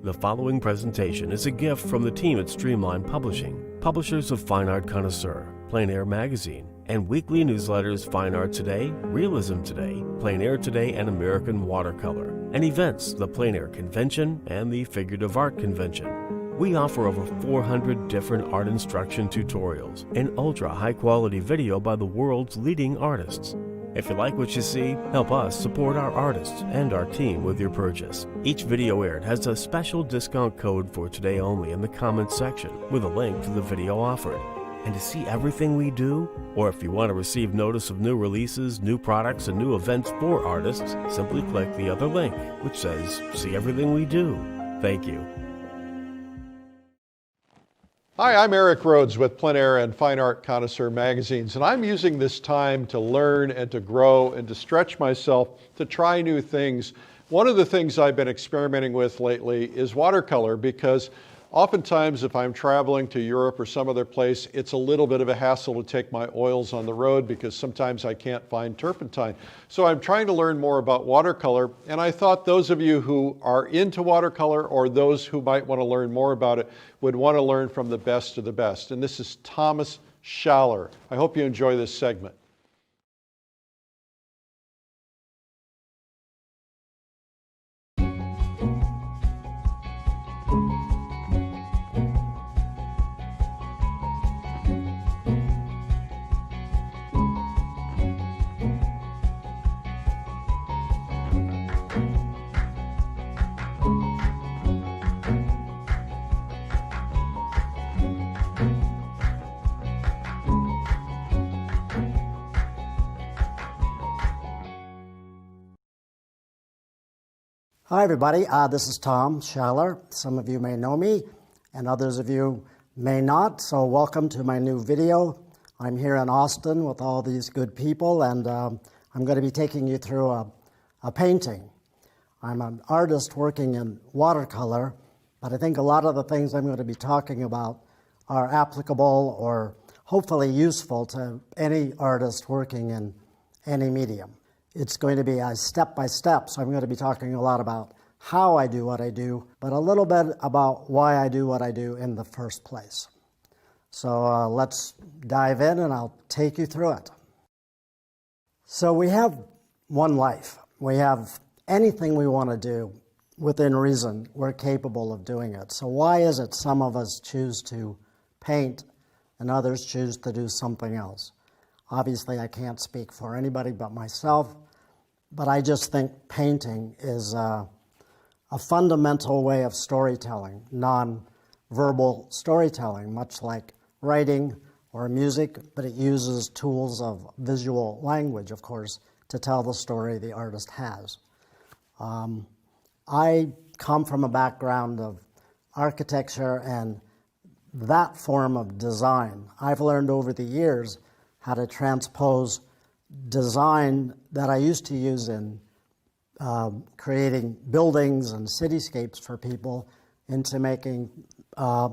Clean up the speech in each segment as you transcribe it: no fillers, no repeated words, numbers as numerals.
The following presentation is a gift from the team at Streamline Publishing, publishers of Fine Art Connoisseur, Plein Air Magazine, and weekly newsletters Fine Art Today, Realism Today, Plein Air Today, and American Watercolor, and events, the Plein Air Convention and the Figurative Art Convention. We offer over 400 different art instruction tutorials and ultra high-quality video by the world's leading artists. If you like what you see, help us support our artists and our team with your purchase. Each video aired has a special discount code for today only in the comments section with a link to the video offered. And to see everything we do, or if you want to receive notice of new releases, new products, and new events for artists, simply click the other link, which says, "See everything we do." Thank you. Hi, I'm Eric Rhodes with Plein Air and Fine Art Connoisseur magazines, and I'm using this time to learn and to grow and to stretch myself to try new things. One of the things I've been experimenting with lately is watercolor, because oftentimes if I'm traveling to Europe or some other place, it's a little bit of a hassle to take my oils on the road because sometimes I can't find turpentine. So I'm trying to learn more about watercolor, and I thought those of you who are into watercolor or those who might want to learn more about it would want to learn from the best of the best. And this is Code SCHALLER. I hope you enjoy this segment. Hi everybody, this is Code SCHALLER. Some of you may know me and others of you may not, so welcome to my new video. I'm here in Austin with all these good people, and I'm going to be taking you through a painting. I'm an artist working in watercolor, but I think a lot of the things I'm going to be talking about are applicable or hopefully useful to any artist working in any medium. It's going to be a step-by-step, so I'm going to be talking a lot about how I do what I do, but a little bit about why I do what I do in the first place. So let's dive in and I'll take you through it. So we have one life. We have anything we want to do within reason. We're capable of doing it. So why is it some of us choose to paint and others choose to do something else? Obviously, I can't speak for anybody but myself, but I just think painting is a fundamental way of storytelling, non-verbal storytelling, much like writing or music, but it uses tools of visual language, of course, to tell the story the artist has. I come from a background of architecture and that form of design. I've learned over the years how to transpose design that I used to use in creating buildings and cityscapes for people into making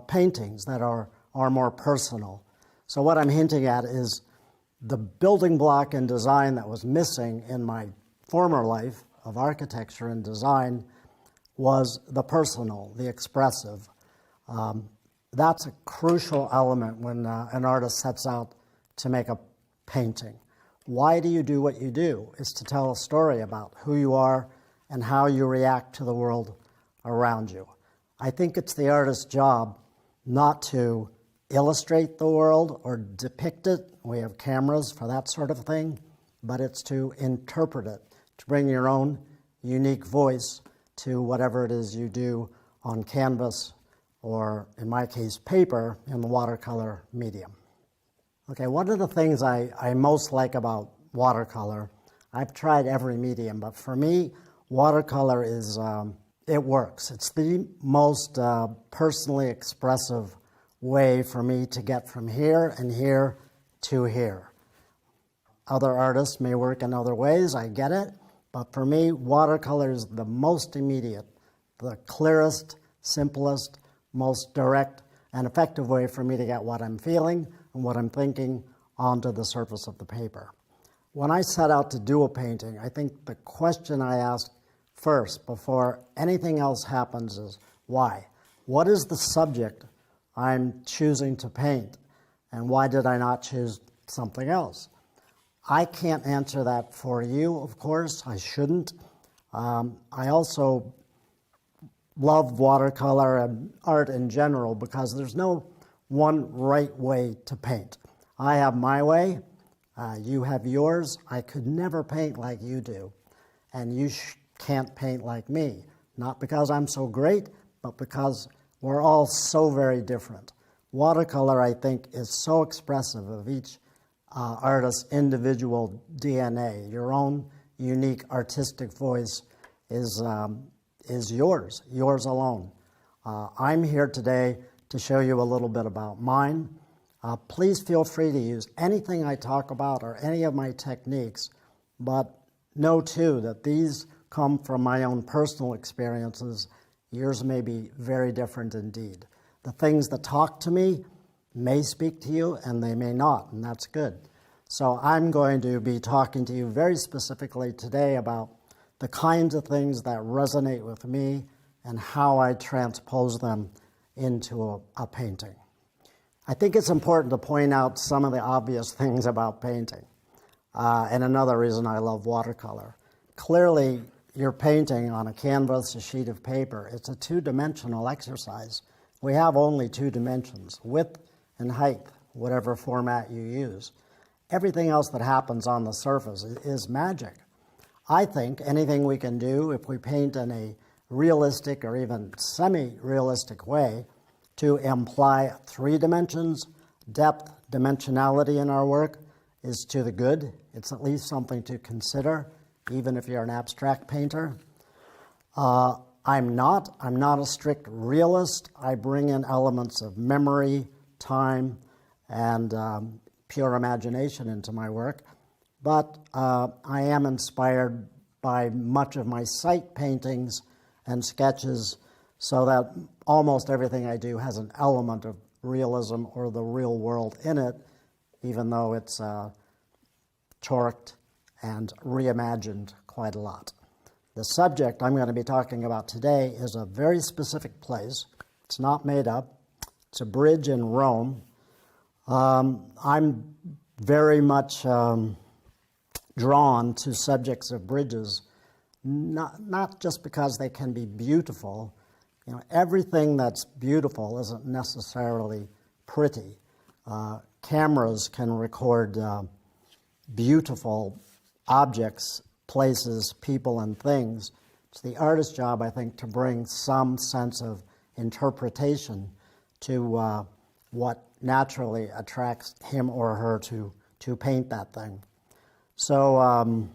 paintings that are more personal. So what I'm hinting at is the building block in design that was missing in my former life of architecture and design was the personal, the expressive. That's a crucial element when an artist sets out to make a painting. Why do you do what you do? Is to tell a story about who you are and how you react to the world around you. I think it's the artist's job not to illustrate the world or depict it. We have cameras for that sort of thing, but it's to interpret it, to bring your own unique voice to whatever it is you do on canvas or, in my case, paper in the watercolor medium. Okay, one of the things I most like about watercolor, I've tried every medium, but for me, watercolor is, it works. It's the most personally expressive way for me to get from here and here to here. Other artists may work in other ways, I get it, but for me, watercolor is the most immediate, the clearest, simplest, most direct and effective way for me to get what I'm feeling and what I'm thinking onto the surface of the paper. When I set out to do a painting, I think the question I ask first, before anything else happens, is Why? What is the subject I'm choosing to paint, and why did I not choose something else? I can't answer that for you, of course. I shouldn't. I also love watercolor and art in general because there's no one right way to paint. I have my way, you have yours. I could never paint like you do, and you can't paint like me. Not because I'm so great, but because we're all so very different. Watercolor, I think, is so expressive of each artist's individual DNA. Your own unique artistic voice is yours alone. I'm here today to show you a little bit about mine. Please feel free to use anything I talk about or any of my techniques, but know too that these come from my own personal experiences. Yours may be very different indeed. The things that talk to me may speak to you and they may not, and that's good. So I'm going to be talking to you very specifically today about the kinds of things that resonate with me and how I transpose them into a painting. I think it's important to point out some of the obvious things about painting, and another reason I love watercolor. Clearly, you're painting on a canvas, a sheet of paper. It's a two-dimensional exercise. We have only two dimensions, width and height, whatever format you use. Everything else that happens on the surface is magic. I think anything we can do if we paint in a realistic or even semi-realistic way to imply 3 dimensions, depth, dimensionality in our work is to the good. It's at least something to consider, even if you're an abstract painter. I'm not a strict realist. I bring in elements of memory, time, and pure imagination into my work. But I am inspired by much of my site paintings and sketches, so that almost everything I do has an element of realism or the real world in it, even though it's torqued and reimagined quite a lot. The subject I'm going to be talking about today is a very specific place. It's not made up. It's a bridge in Rome. I'm very much drawn to subjects of bridges, not just because they can be beautiful. You know, everything that's beautiful isn't necessarily pretty. Cameras can record beautiful objects, places, people, and things. It's the artist's job, I think, to bring some sense of interpretation to what naturally attracts him or her to paint that thing. So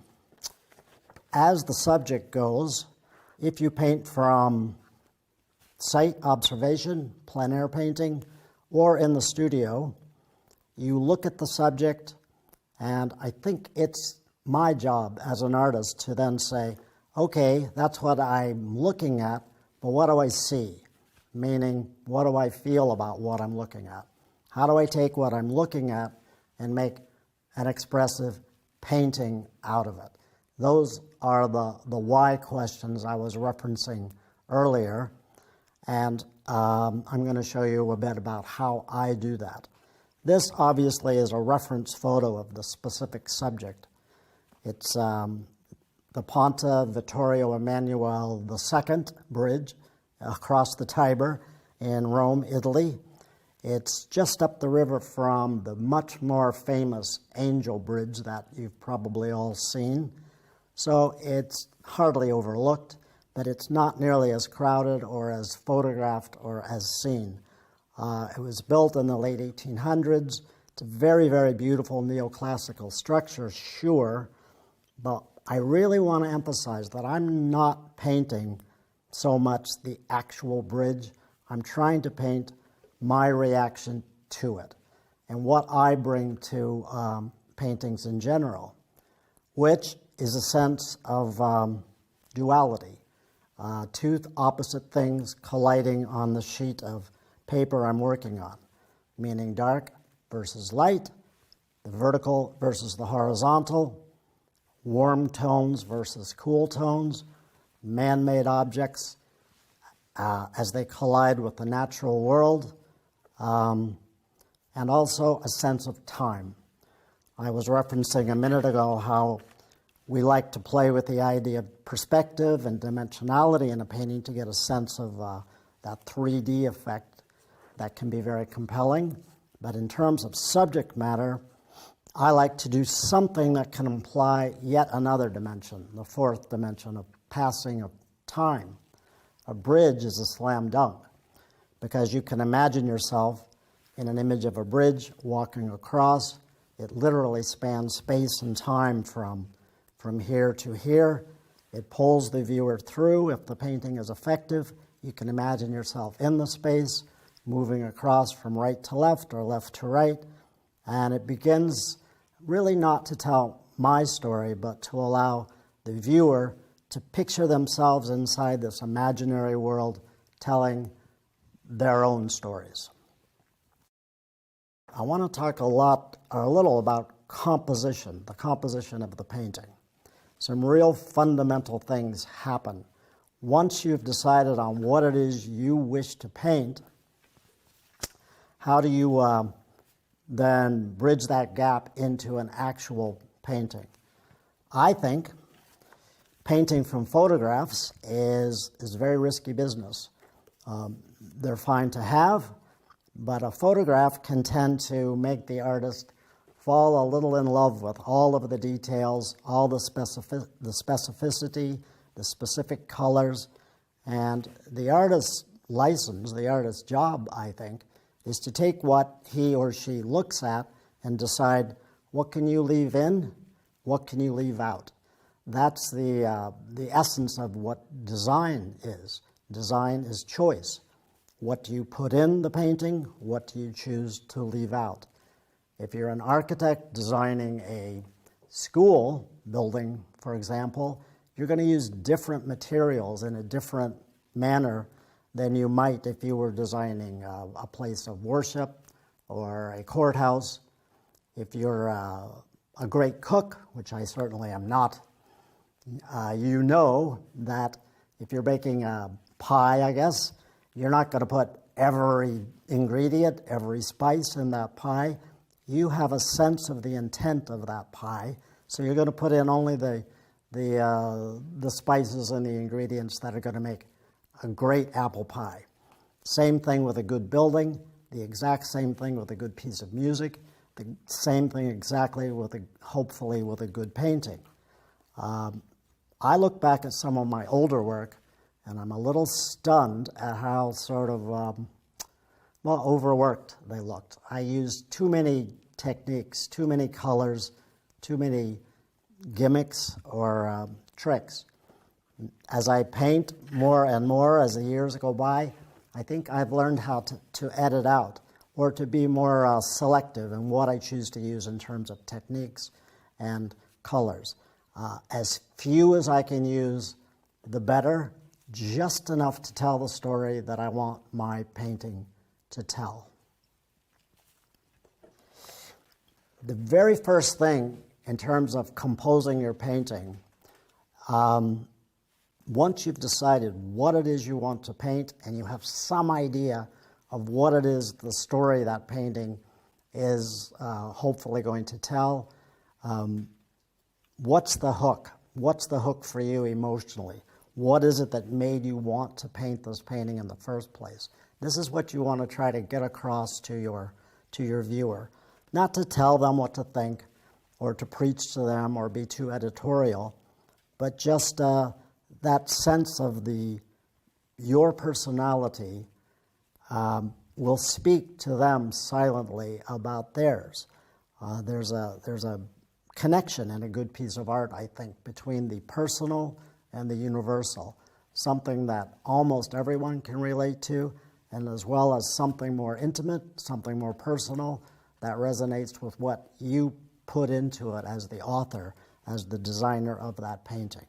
as the subject goes, if you paint from site observation, plein air painting, or in the studio, you look at the subject, and I think it's my job as an artist to then say, okay, that's what I'm looking at, but what do I see? Meaning, what do I feel about what I'm looking at? How do I take what I'm looking at and make an expressive painting out of it? Those are the why questions I was referencing earlier, and I'm going to show you a bit about how I do that. This obviously is a reference photo of the specific subject. It's the Ponte Vittorio Emanuele II bridge across the Tiber in Rome, Italy. It's just up the river from the much more famous Angel Bridge that you've probably all seen. So it's hardly overlooked, but it's not nearly as crowded or as photographed or as seen. It was built in the late 1800s. It's a very, very beautiful neoclassical structure, sure, but I really want to emphasize that I'm not painting so much the actual bridge. I'm trying to paint my reaction to it and what I bring to paintings in general, which is a sense of duality, two opposite things colliding on the sheet of paper I'm working on, meaning dark versus light, the vertical versus the horizontal, warm tones versus cool tones, man-made objects, as they collide with the natural world, and also a sense of time. I was referencing a minute ago how we like to play with the idea of perspective and dimensionality in a painting to get a sense of that 3D effect that can be very compelling. But in terms of subject matter, I like to do something that can imply yet another dimension, the fourth dimension of passing of time. A bridge is a slam dunk because you can imagine yourself in an image of a bridge walking across. It literally spans space and time from here to here. It pulls the viewer through. If the painting is effective, you can imagine yourself in the space, moving across from right to left or left to right. And it begins really not to tell my story, but to allow the viewer to picture themselves inside this imaginary world telling their own stories. I want to talk a little about composition, the composition of the painting. Some real fundamental things happen. Once you've decided on what it is you wish to paint, how do you then bridge that gap into an actual painting? I think painting from photographs is very risky business. They're fine to have, but a photograph can tend to make the artist fall a little in love with all of the details, all the specificity, the specific colors, and the artist's license, the artist's job, I think, is to take what he or she looks at and decide what can you leave in, what can you leave out. That's the essence of what design is. Design is choice. What do you put in the painting? What do you choose to leave out? If you're an architect designing a school building, for example, you're going to use different materials in a different manner than you might if you were designing a place of worship or a courthouse. If you're a great cook, which I certainly am not, you know that if you're baking a pie, I guess, you're not going to put every ingredient, every spice in that pie. You have a sense of the intent of that pie, so you're going to put in only the spices and the ingredients that are going to make a great apple pie. Same thing with a good building, the exact same thing with a good piece of music, the same thing exactly with hopefully with a good painting. I look back at some of my older work, and I'm a little stunned at how sort of overworked they looked. I used too many techniques, too many colors, too many gimmicks or tricks. As I paint more and more as the years go by, I think I've learned how to edit out or to be more selective in what I choose to use in terms of techniques and colors. As few as I can use, the better, just enough to tell the story that I want my painting to tell. The very first thing in terms of composing your painting, once you've decided what it is you want to paint and you have some idea of what it is the story that painting is hopefully going to tell, what's the hook? What's the hook for you emotionally? What is it that made you want to paint this painting in the first place? This is what you want to try to get across to your viewer. Not to tell them what to think or to preach to them or be too editorial, but just that sense of your personality will speak to them silently about theirs. There's a connection in a good piece of art, I think, between the personal and the universal, something that almost everyone can relate to, and as well as something more intimate, something more personal that resonates with what you put into it as the author, as the designer of that painting.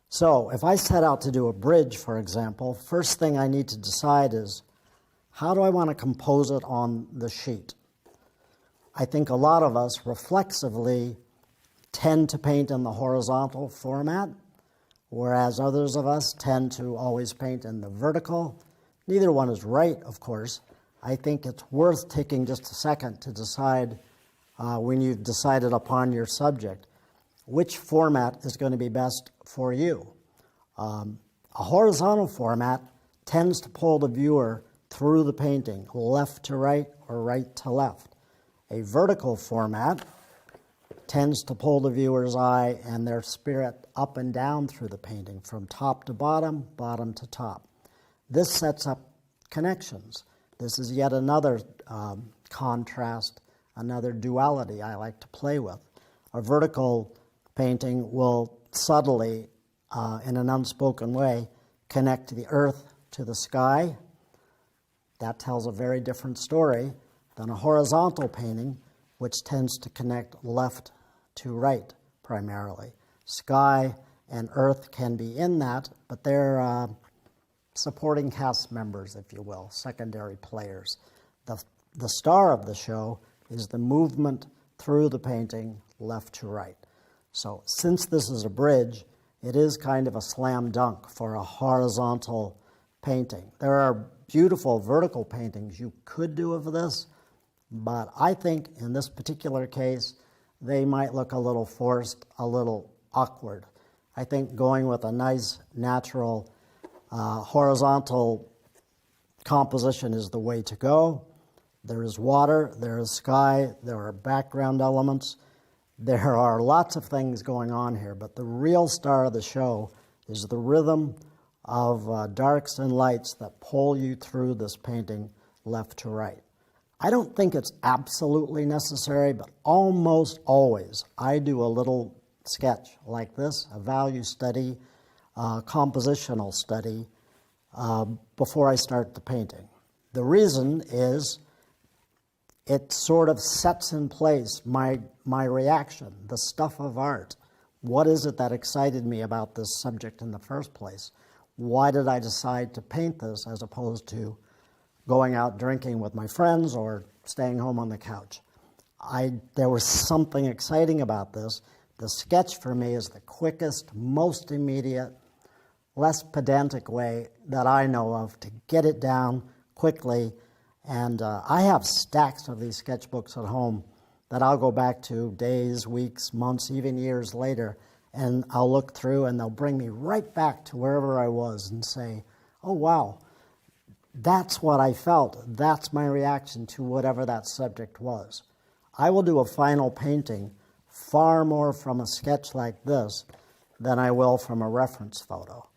So if I set out to do a bridge, for example, first thing I need to decide is, how do I want to compose it on the sheet? I think a lot of us reflexively tend to paint in the horizontal format, whereas others of us tend to always paint in the vertical. Neither one is right, of course. I think it's worth taking just a second to decide, when you've decided upon your subject, which format is going to be best for you. A horizontal format tends to pull the viewer through the painting, left to right or right to left. A vertical format tends to pull the viewer's eye and their spirit up and down through the painting, from top to bottom, bottom to top. This sets up connections. This is yet another contrast, another duality I like to play with. A vertical painting will subtly, in an unspoken way, connect the earth to the sky. That tells a very different story than a horizontal painting, which tends to connect left to right primarily. Sky and earth can be in that, but they're supporting cast members, if you will, secondary players. The star of the show is the movement through the painting left to right. So since this is a bridge, it is kind of a slam dunk for a horizontal painting. There are beautiful vertical paintings you could do of this, but I think in this particular case, they might look a little forced, a little awkward. I think going with a nice, natural, horizontal composition is the way to go. There is water, there is sky, there are background elements. There are lots of things going on here, but the real star of the show is the rhythm of darks and lights that pull you through this painting left to right. I don't think it's absolutely necessary, but almost always I do a little sketch like this, a value study, compositional study, before I start the painting. The reason is it sort of sets in place my reaction, the stuff of art. What is it that excited me about this subject in the first place? Why did I decide to paint this as opposed to going out drinking with my friends or staying home on the couch? There was something exciting about this. The sketch for me is the quickest, most immediate, less pedantic way that I know of to get it down quickly. And I have stacks of these sketchbooks at home that I'll go back to days, weeks, months, even years later, and I'll look through and they'll bring me right back to wherever I was and say, oh wow, that's what I felt. That's my reaction to whatever that subject was. I will do a final painting far more from a sketch like this than I will from a reference photo.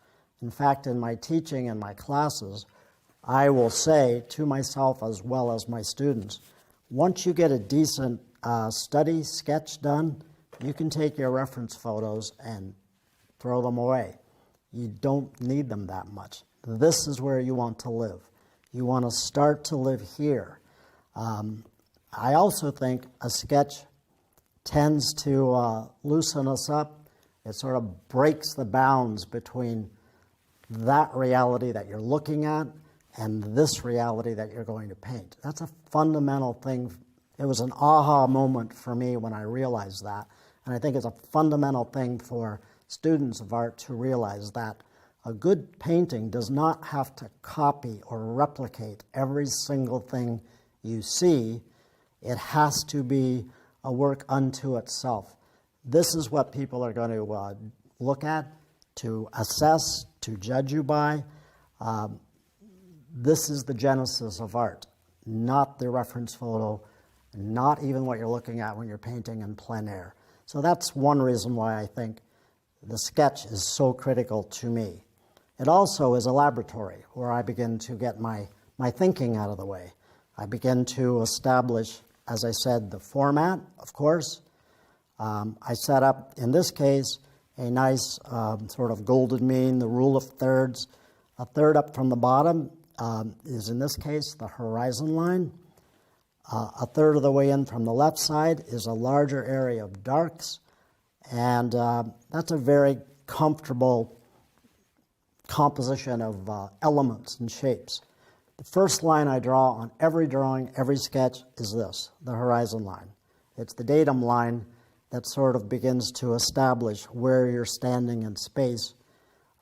In fact, in my teaching and my classes, I will say to myself as well as my students, once you get a decent study sketch done, you can take your reference photos and throw them away. You don't need them that much. This is where you want to live. You want to start to live here. I also think a sketch tends to loosen us up. It sort of breaks the bounds between that reality that you're looking at and this reality that you're going to paint. That's a fundamental thing. It was an aha moment for me when I realized that. And I think it's a fundamental thing for students of art to realize that a good painting does not have to copy or replicate every single thing you see. It has to be a work unto itself. This is what people are going to look at, to assess, to judge you by. This is the genesis of art, not the reference photo, not even what you're looking at when you're painting in plein air. So that's one reason why I think the sketch is so critical to me. It also is a laboratory where I begin to get my thinking out of the way. I begin to establish, as I said, the format, of course. I set up, in this case, a nice sort of golden mean, the rule of thirds. A third up from the bottom is, in this case, the horizon line. A third of the way in from the left side is a larger area of darks, and that's a very comfortable composition of elements and shapes. The first line I draw on every drawing, every sketch, is this, the horizon line. It's the datum line that sort of begins to establish where you're standing in space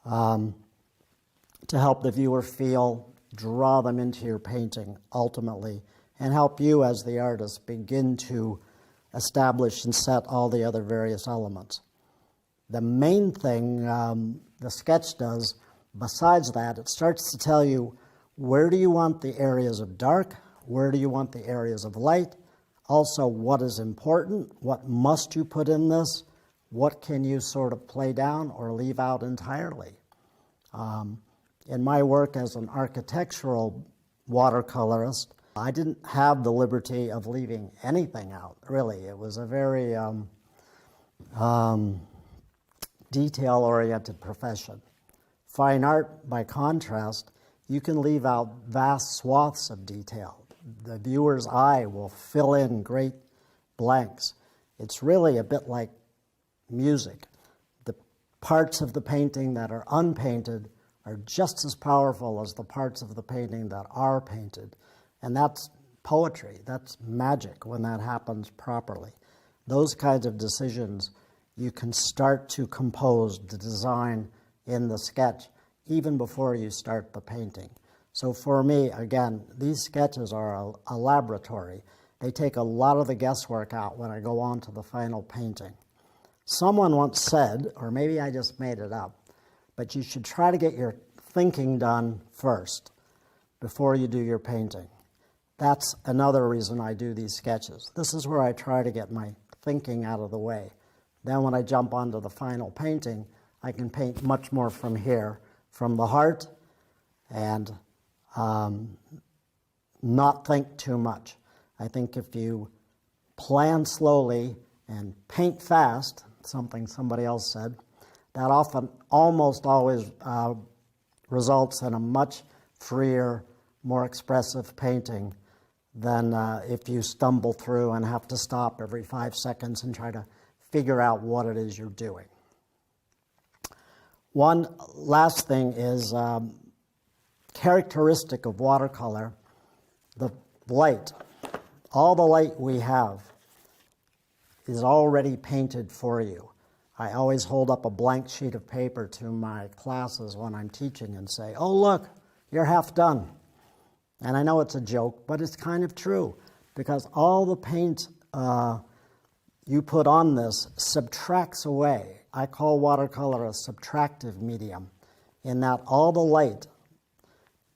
to help the viewer feel, draw them into your painting ultimately, and help you as the artist begin to establish and set all the other various elements. The main thing the sketch does, besides that, it starts to tell you where do you want the areas of dark, where do you want the areas of light, also what is important, what must you put in this, what can you sort of play down or leave out entirely. In my work as an architectural watercolorist, I didn't have the liberty of leaving anything out, really. It was a very detail-oriented profession. Fine art, by contrast, you can leave out vast swaths of detail. The viewer's eye will fill in great blanks. It's really a bit like music. The parts of the painting that are unpainted are just as powerful as the parts of the painting that are painted. And that's poetry, that's magic when that happens properly. Those kinds of decisions, you can start to compose the design in the sketch even before you start the painting. So for me, again, these sketches are a laboratory. They take a lot of the guesswork out when I go on to the final painting. Someone once said, or maybe I just made it up, but you should try to get your thinking done first before you do your painting. That's another reason I do these sketches. This is where I try to get my thinking out of the way. Then when I jump onto the final painting, I can paint much more from here, from the heart, and not think too much. I think if you plan slowly and paint fast, something somebody else said, that often almost always results in a much freer, more expressive painting than if you stumble through and have to stop every 5 seconds and try to figure out what it is you're doing. One last thing is characteristic of watercolor, the light. All the light we have is already painted for you. I always hold up a blank sheet of paper to my classes when I'm teaching and say, oh look, you're half done. And I know it's a joke, but it's kind of true, because all the paint you put on this subtracts away. I call watercolor a subtractive medium, in that all the light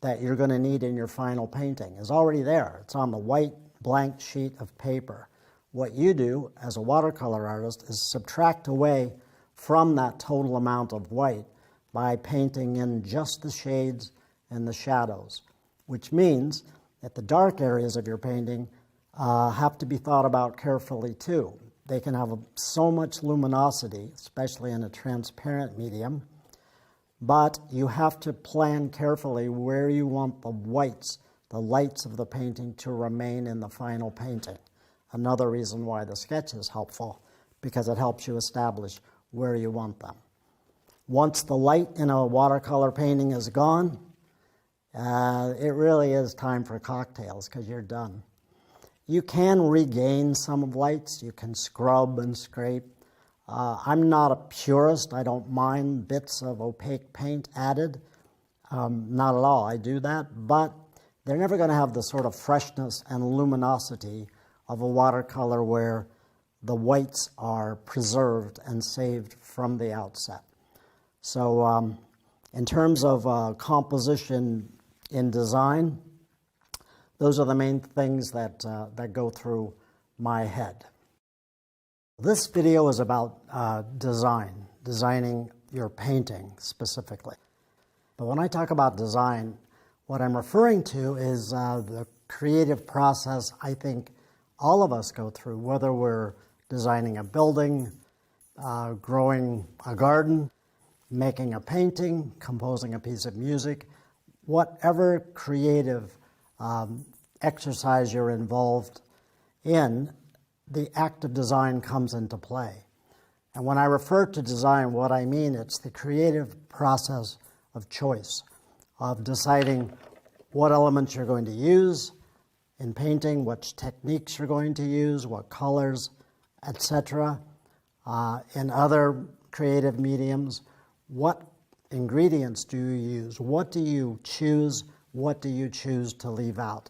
that you're going to need in your final painting is already there. It's on the white blank sheet of paper. What you do as a watercolor artist is subtract away from that total amount of white by painting in just the shades and the shadows, which means that the dark areas of your painting have to be thought about carefully too. They can have so much luminosity, especially in a transparent medium, but you have to plan carefully where you want the whites, the lights of the painting to remain in the final painting. Another reason why the sketch is helpful, because it helps you establish where you want them. Once the light in a watercolor painting is gone, it really is time for cocktails, because you're done. You can regain some of lights. You can scrub and scrape. I'm not a purist. I don't mind bits of opaque paint added. Not at all. I do that. But they're never going to have the sort of freshness and luminosity of a watercolor where the whites are preserved and saved from the outset. So in terms of composition in design, those are the main things that go through my head. This video is about designing your painting specifically. But when I talk about design, what I'm referring to is the creative process I think all of us go through, whether we're designing a building, growing a garden, making a painting, composing a piece of music, whatever creative exercise you're involved in, the act of design comes into play. And when I refer to design, what I mean, it's the creative process of choice, of deciding what elements you're going to use in painting, which techniques you're going to use, what colors, etc. In other creative mediums, what ingredients do you use? What do you choose? What do you choose to leave out?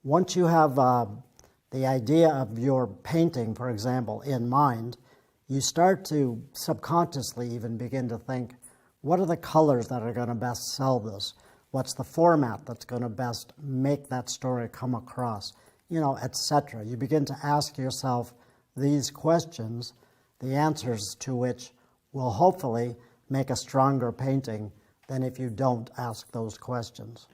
Once you have the idea of your painting, for example, in mind, you start to subconsciously even begin to think, what are the colors that are going to best sell this? What's the format that's going to best make that story come across? You know, etc. You begin to ask yourself these questions, the answers to which will hopefully make a stronger painting than if you don't ask those questions.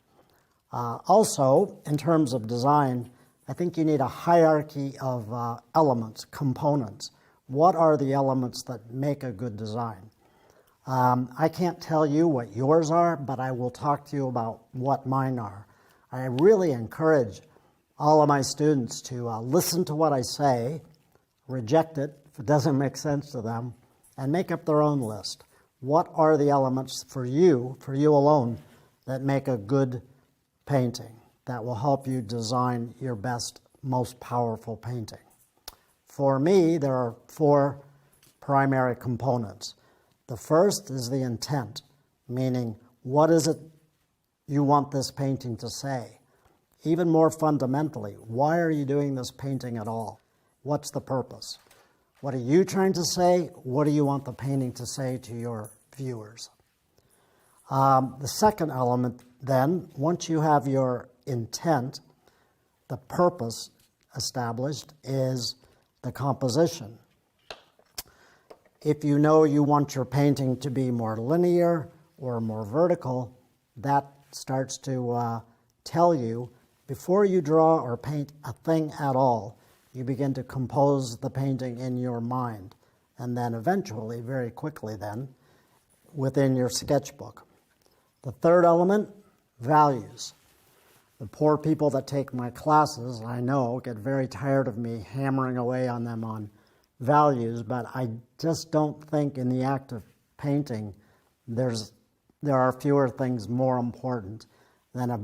Also, in terms of design, I think you need a hierarchy of elements, components. What are the elements that make a good design? I can't tell you what yours are, but I will talk to you about what mine are. I really encourage all of my students to listen to what I say, reject it if it doesn't make sense to them, and make up their own list. What are the elements for you alone, that make a good painting, that will help you design your best, most powerful painting? For me, there are 4 primary components. The first is the intent, meaning what is it you want this painting to say? Even more fundamentally, why are you doing this painting at all? What's the purpose? What are you trying to say? What do you want the painting to say to your viewers? The second element then, once you have your intent, the purpose established, is the composition. If you know you want your painting to be more linear or more vertical, that starts to tell you, before you draw or paint a thing at all, you begin to compose the painting in your mind, and then eventually, very quickly then, within your sketchbook. The third element, values. The poor people that take my classes, I know, get very tired of me hammering away on them on values, but I just don't think in the act of painting there are fewer things more important than a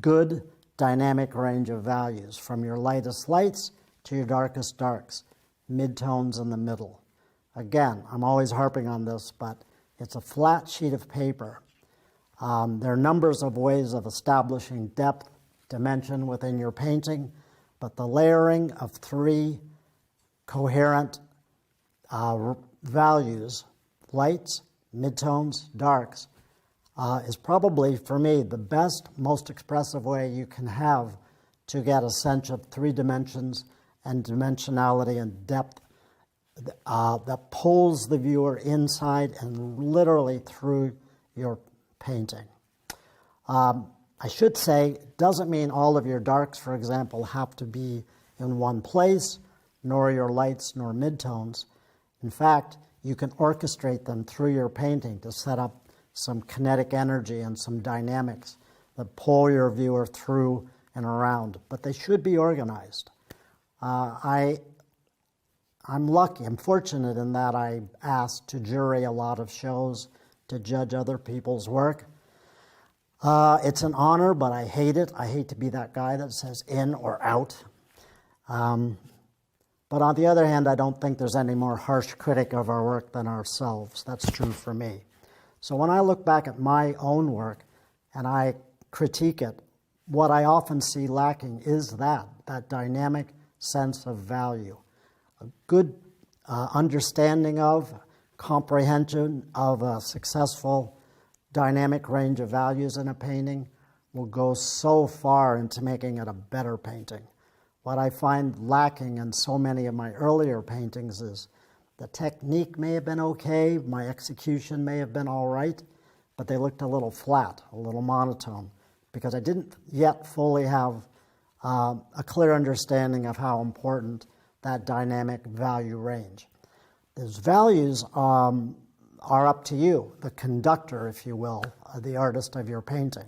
good dynamic range of values, from your lightest lights to your darkest darks, midtones in the middle. Again, I'm always harping on this, but it's a flat sheet of paper. There are numbers of ways of establishing depth, dimension within your painting, but the layering of 3 coherent values, lights, midtones, darks, is probably, for me, the best, most expressive way you can have to get a sense of 3 dimensions and dimensionality and depth that pulls the viewer inside and literally through your painting. I should say, it doesn't mean all of your darks, for example, have to be in one place, nor your lights nor midtones. In fact, you can orchestrate them through your painting to set up some kinetic energy and some dynamics that pull your viewer through and around, but they should be organized. I'm lucky, I'm fortunate in that I'm asked to jury a lot of shows, to judge other people's work. It's an honor, but I hate it. I hate to be that guy that says in or out. But on the other hand, I don't think there's any more harsh critic of our work than ourselves. That's true for me. So when I look back at my own work and I critique it, what I often see lacking is that dynamic sense of value. A good understanding of, comprehension of a successful dynamic range of values in a painting will go so far into making it a better painting. What I find lacking in so many of my earlier paintings is the technique may have been okay, my execution may have been all right, but they looked a little flat, a little monotone, because I didn't yet fully have a clear understanding of how important that dynamic value range. Those values are up to you, the conductor, if you will, the artist of your painting.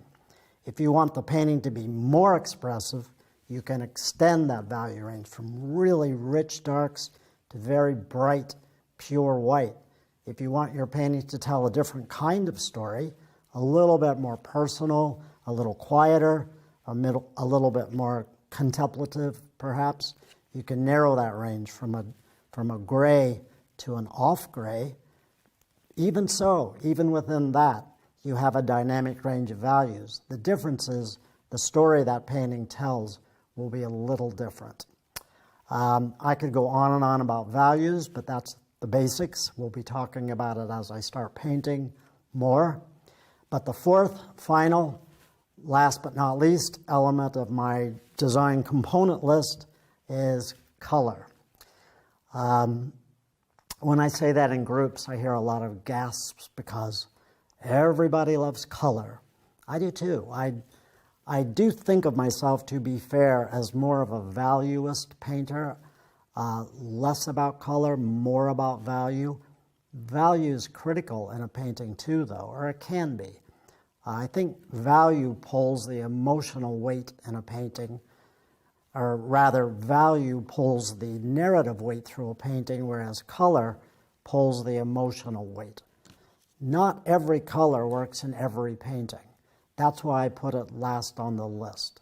If you want the painting to be more expressive, you can extend that value range from really rich darks to very bright, pure white. If you want your painting to tell a different kind of story, a little bit more personal, a little quieter, a little bit more contemplative, perhaps, you can narrow that range from a gray to an off gray Even so, even within that, you have a dynamic range of values. The difference is the story that painting tells will be a little different. I could go on and on about values, but that's the basics. We'll be talking about it as I start painting more. But the fourth, final, last but not least element of my design component list is color. When I say that in groups, I hear a lot of gasps because everybody loves color. I do too. I do think of myself, to be fair, as more of a valuist painter, less about color, more about value. Value is critical in a painting too, though, or it can be. I think value pulls the emotional weight in a painting, or rather, value pulls the narrative weight through a painting, whereas color pulls the emotional weight. Not every color works in every painting. That's why I put it last on the list.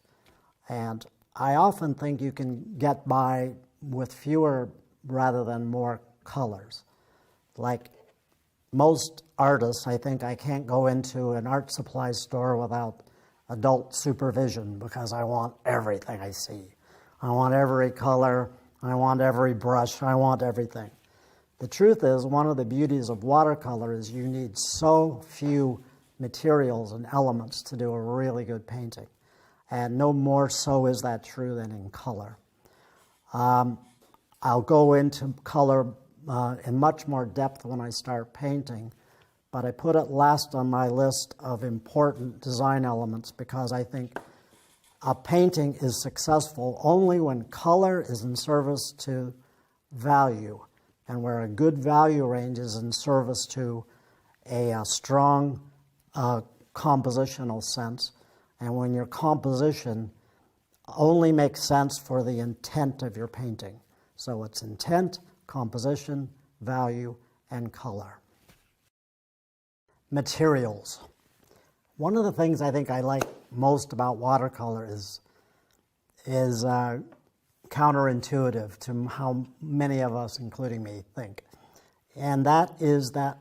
And I often think you can get by with fewer rather than more colors. Like most artists, I think I can't go into an art supply store without adult supervision because I want everything I see. I want every color, I want every brush, I want everything. The truth is, one of the beauties of watercolor is you need so few materials and elements to do a really good painting. And no more so is that true than in color. I'll go into color in much more depth when I start painting, but I put it last on my list of important design elements because I think a painting is successful only when color is in service to value, and where a good value range is in service to a strong compositional sense, and when your composition only makes sense for the intent of your painting. So it's intent, composition, value, and color. Materials. One of the things I think I like most about watercolor is counterintuitive to how many of us, including me, think. And that is that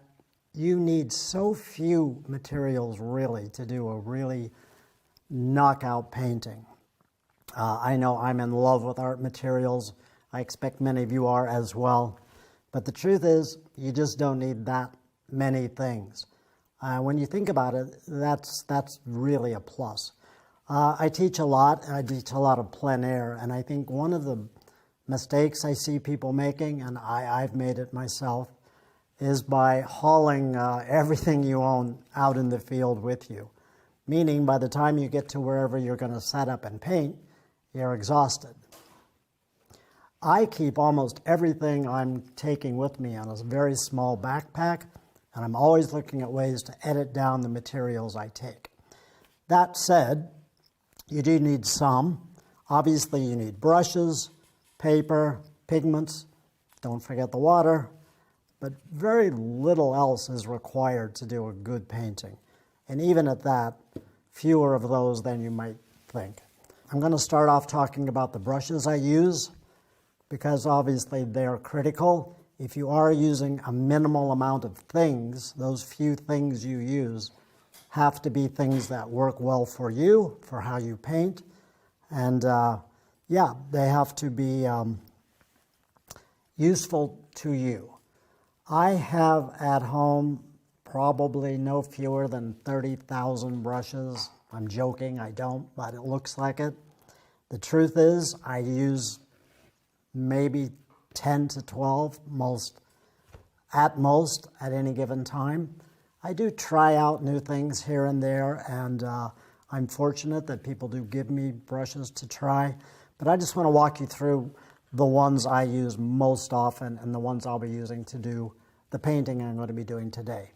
you need so few materials really to do a really knockout painting. I know I'm in love with art materials. I expect many of you are as well. But the truth is, you just don't need that many things. When you think about it, that's really a plus. I teach a lot. I teach a lot of plein air, and I think one of the mistakes I see people making, and I've made it myself, is by hauling everything you own out in the field with you. Meaning, by the time you get to wherever you're going to set up and paint, you're exhausted. I keep almost everything I'm taking with me on a very small backpack, and I'm always looking at ways to edit down the materials I take. That said, you do need some. Obviously, you need brushes, paper, pigments, don't forget the water, but very little else is required to do a good painting. And even at that, fewer of those than you might think. I'm going to start off talking about the brushes I use, because obviously they're critical. If you are using a minimal amount of things, those few things you use have to be things that work well for you, for how you paint. And yeah, they have to be useful to you. I have at home probably no fewer than 30,000 brushes. I'm joking, I don't, but it looks like it. The truth is, I use maybe 10 to 12 at most at any given time. I do try out new things here and there, and I'm fortunate that people do give me brushes to try. But I just want to walk you through the ones I use most often and the ones I'll be using to do the painting I'm going to be doing today.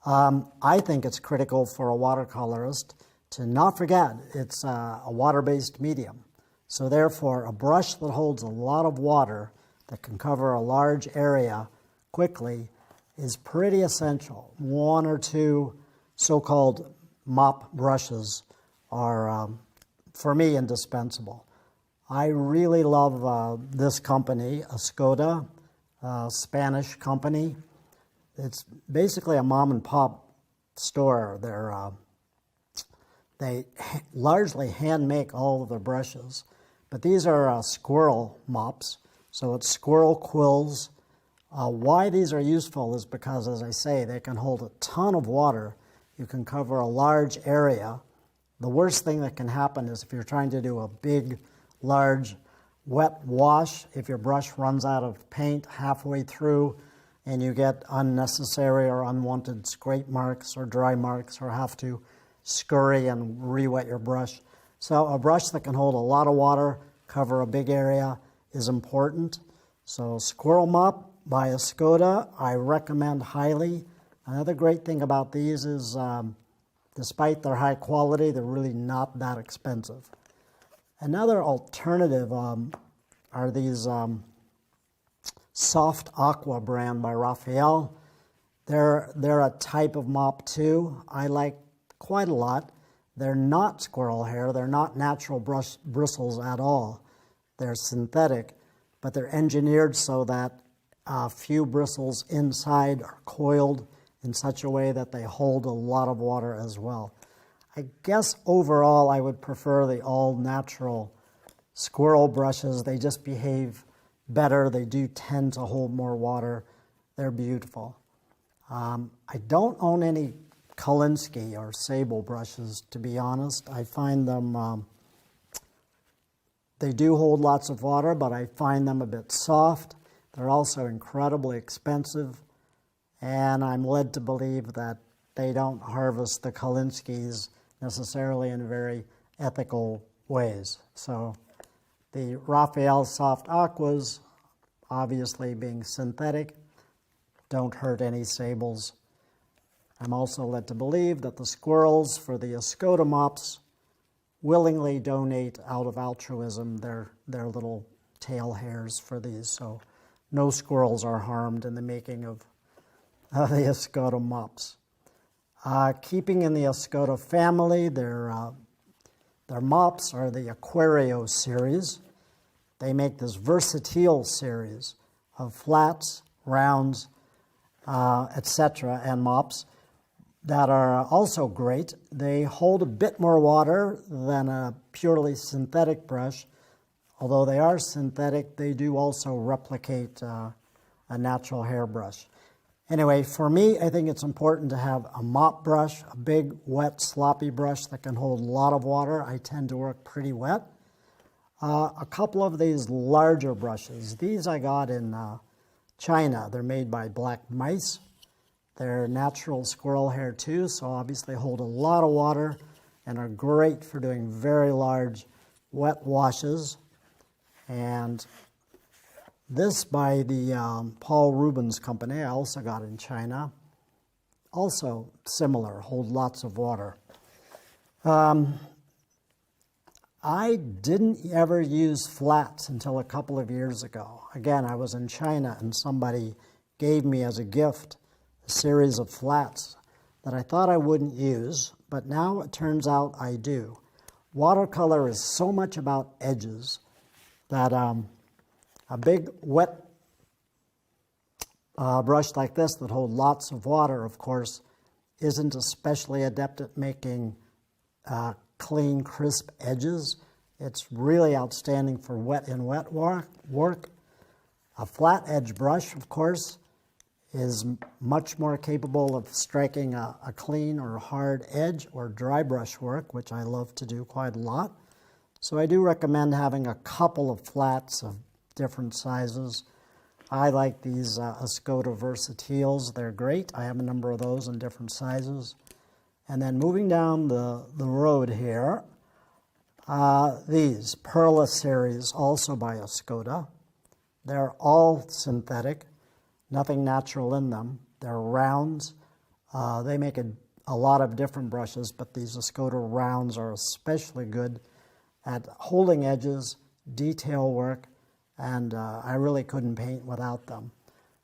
I think it's critical for a watercolorist to not forget it's a water-based medium. So therefore, a brush that holds a lot of water that can cover a large area quickly is pretty essential. One or two so-called mop brushes are, for me, indispensable. I really love this company, Escoda, Spanish company. It's basically a mom and pop store. They largely hand make all of their brushes, but these are squirrel mops, so it's squirrel quills. Why these are useful is because, as I say, they can hold a ton of water. You can cover a large area. The worst thing that can happen is if you're trying to do a big, large, wet wash, if your brush runs out of paint halfway through and you get unnecessary or unwanted scrape marks or dry marks or have to scurry and re-wet your brush. So a brush that can hold a lot of water, cover a big area, is important. So Squirrel Mop by Escoda, I recommend highly. Another great thing about these is despite their high quality, they're really not that expensive. Another alternative are these Soft Aqua brand by Raphael. They're a type of mop too. I like quite a lot. They're not squirrel hair. They're not natural bristles at all. They're synthetic, but they're engineered so that a few bristles inside are coiled in such a way that they hold a lot of water as well. I guess overall I would prefer the all-natural squirrel brushes. They just behave better. They do tend to hold more water. They're beautiful. I don't own any Kolinsky or Sable brushes, to be honest. I find them, they do hold lots of water, but I find them a bit soft. They're also incredibly expensive, and I'm led to believe that they don't harvest the Kolinskys necessarily in very ethical ways. So the Raphael Soft Aquas, obviously being synthetic, don't hurt any sables. I'm also led to believe that the squirrels for the Escoda mops willingly donate out of altruism their little tail hairs for these, so no squirrels are harmed in the making of the Escoda mops. Keeping in the Escoda family, their mops are the Aquario series. They make this versatile series of flats, rounds, etc., and mops that are also great. They hold a bit more water than a purely synthetic brush. Although they are synthetic, they do also replicate a natural hairbrush. Anyway, for me, I think it's important to have a mop brush, a big, wet, sloppy brush that can hold a lot of water. I tend to work pretty wet. A couple of these larger brushes. These I got in China. They're made by Black Mice. They're natural squirrel hair too, so obviously hold a lot of water and are great for doing very large wet washes. And this by the Paul Rubens company, I also got in China. Also similar, hold lots of water. I didn't ever use flats until a couple of years ago. Again, I was in China and somebody gave me as a gift a series of flats that I thought I wouldn't use, but now it turns out I do. Watercolor is so much about edges that a big wet brush like this that holds lots of water, of course, isn't especially adept at making clean, crisp edges. It's really outstanding for wet work. A flat edge brush, of course, is much more capable of striking a clean or hard edge or dry brush work, which I love to do quite a lot. So I do recommend having a couple of flats of different sizes. I like these Escoda Versatiles. They're great. I have a number of those in different sizes. And then moving down the road here, these Perla series, also by Escoda. They're all synthetic, nothing natural in them. They're rounds. They make a lot of different brushes, but these Escoda rounds are especially good at holding edges, detail work, and I really couldn't paint without them.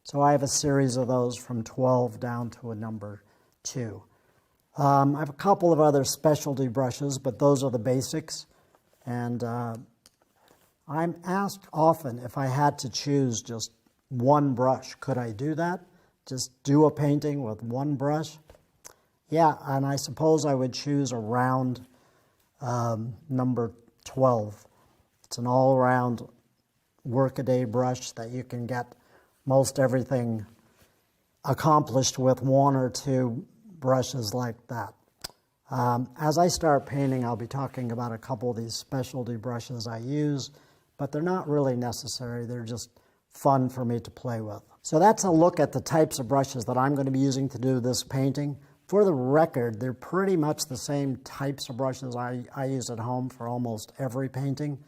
So I have a series of those from 12 down to a number 2. I have a couple of other specialty brushes, but those are the basics. And I'm asked often if I had to choose just one brush, could I do that? just do a painting with one brush? Yeah, and I suppose I would choose a round number 12. It's an all-round workaday brush that you can get most everything accomplished with one or two brushes like that. As I start painting, I'll be talking about a couple of these specialty brushes I use, but they're not really necessary. They're just fun for me to play with. So that's a look at the types of brushes that I'm going to be using to do this painting. For the record, they're pretty much the same types of brushes I use at home for almost every painting.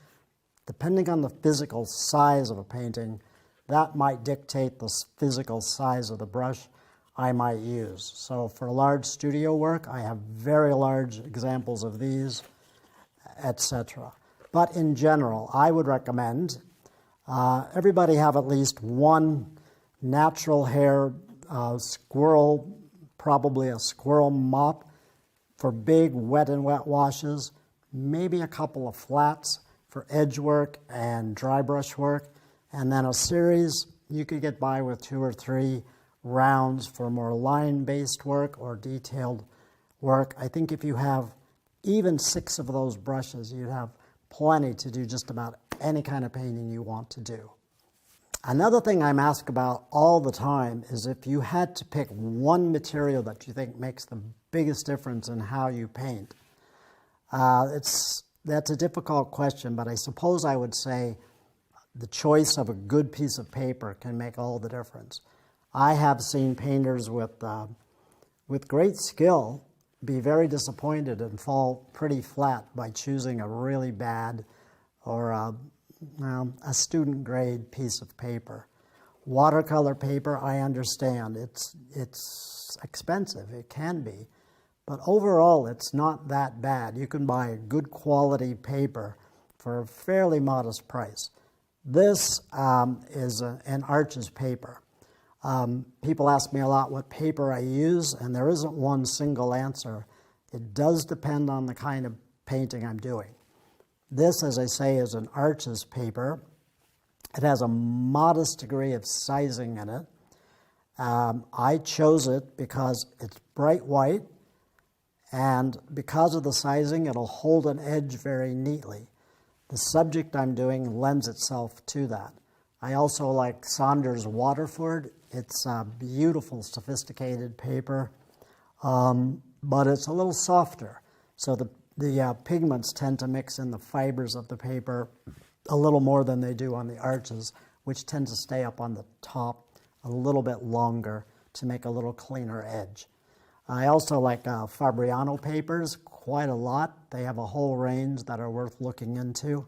Depending on the physical size of a painting, that might dictate the physical size of the brush I might use. So for large studio work, I have very large examples of these, etc. But in general, I would recommend everybody have at least one natural hair squirrel, probably a squirrel mop for big wet and wet washes, maybe a couple of flats for edge work and dry brush work, and then a series. You could get by with 2 or 3 rounds for more line-based work or detailed work. I think if you have even 6 of those brushes, you'd have plenty to do just about any kind of painting you want to do. Another thing I'm asked about all the time is if you had to pick one material that you think makes the biggest difference in how you paint. That's a difficult question, but I suppose I would say the choice of a good piece of paper can make all the difference. I have seen painters with great skill be very disappointed and fall pretty flat by choosing a really bad or a student grade piece of paper. Watercolor paper, I understand. It's expensive, it can be. But overall, it's not that bad. You can buy a good quality paper for a fairly modest price. This is an Arches paper. People ask me a lot what paper I use, and there isn't one single answer. It does depend on the kind of painting I'm doing. This, as I say, is an Arches paper. It has a modest degree of sizing in it. I chose it because it's bright white, and because of the sizing, it'll hold an edge very neatly. The subject I'm doing lends itself to that. I also like Saunders Waterford. It's a beautiful, sophisticated paper, but it's a little softer. So the pigments tend to mix in the fibers of the paper a little more than they do on the Arches, which tend to stay up on the top a little bit longer to make a little cleaner edge. I also like Fabriano papers quite a lot. They have a whole range that are worth looking into.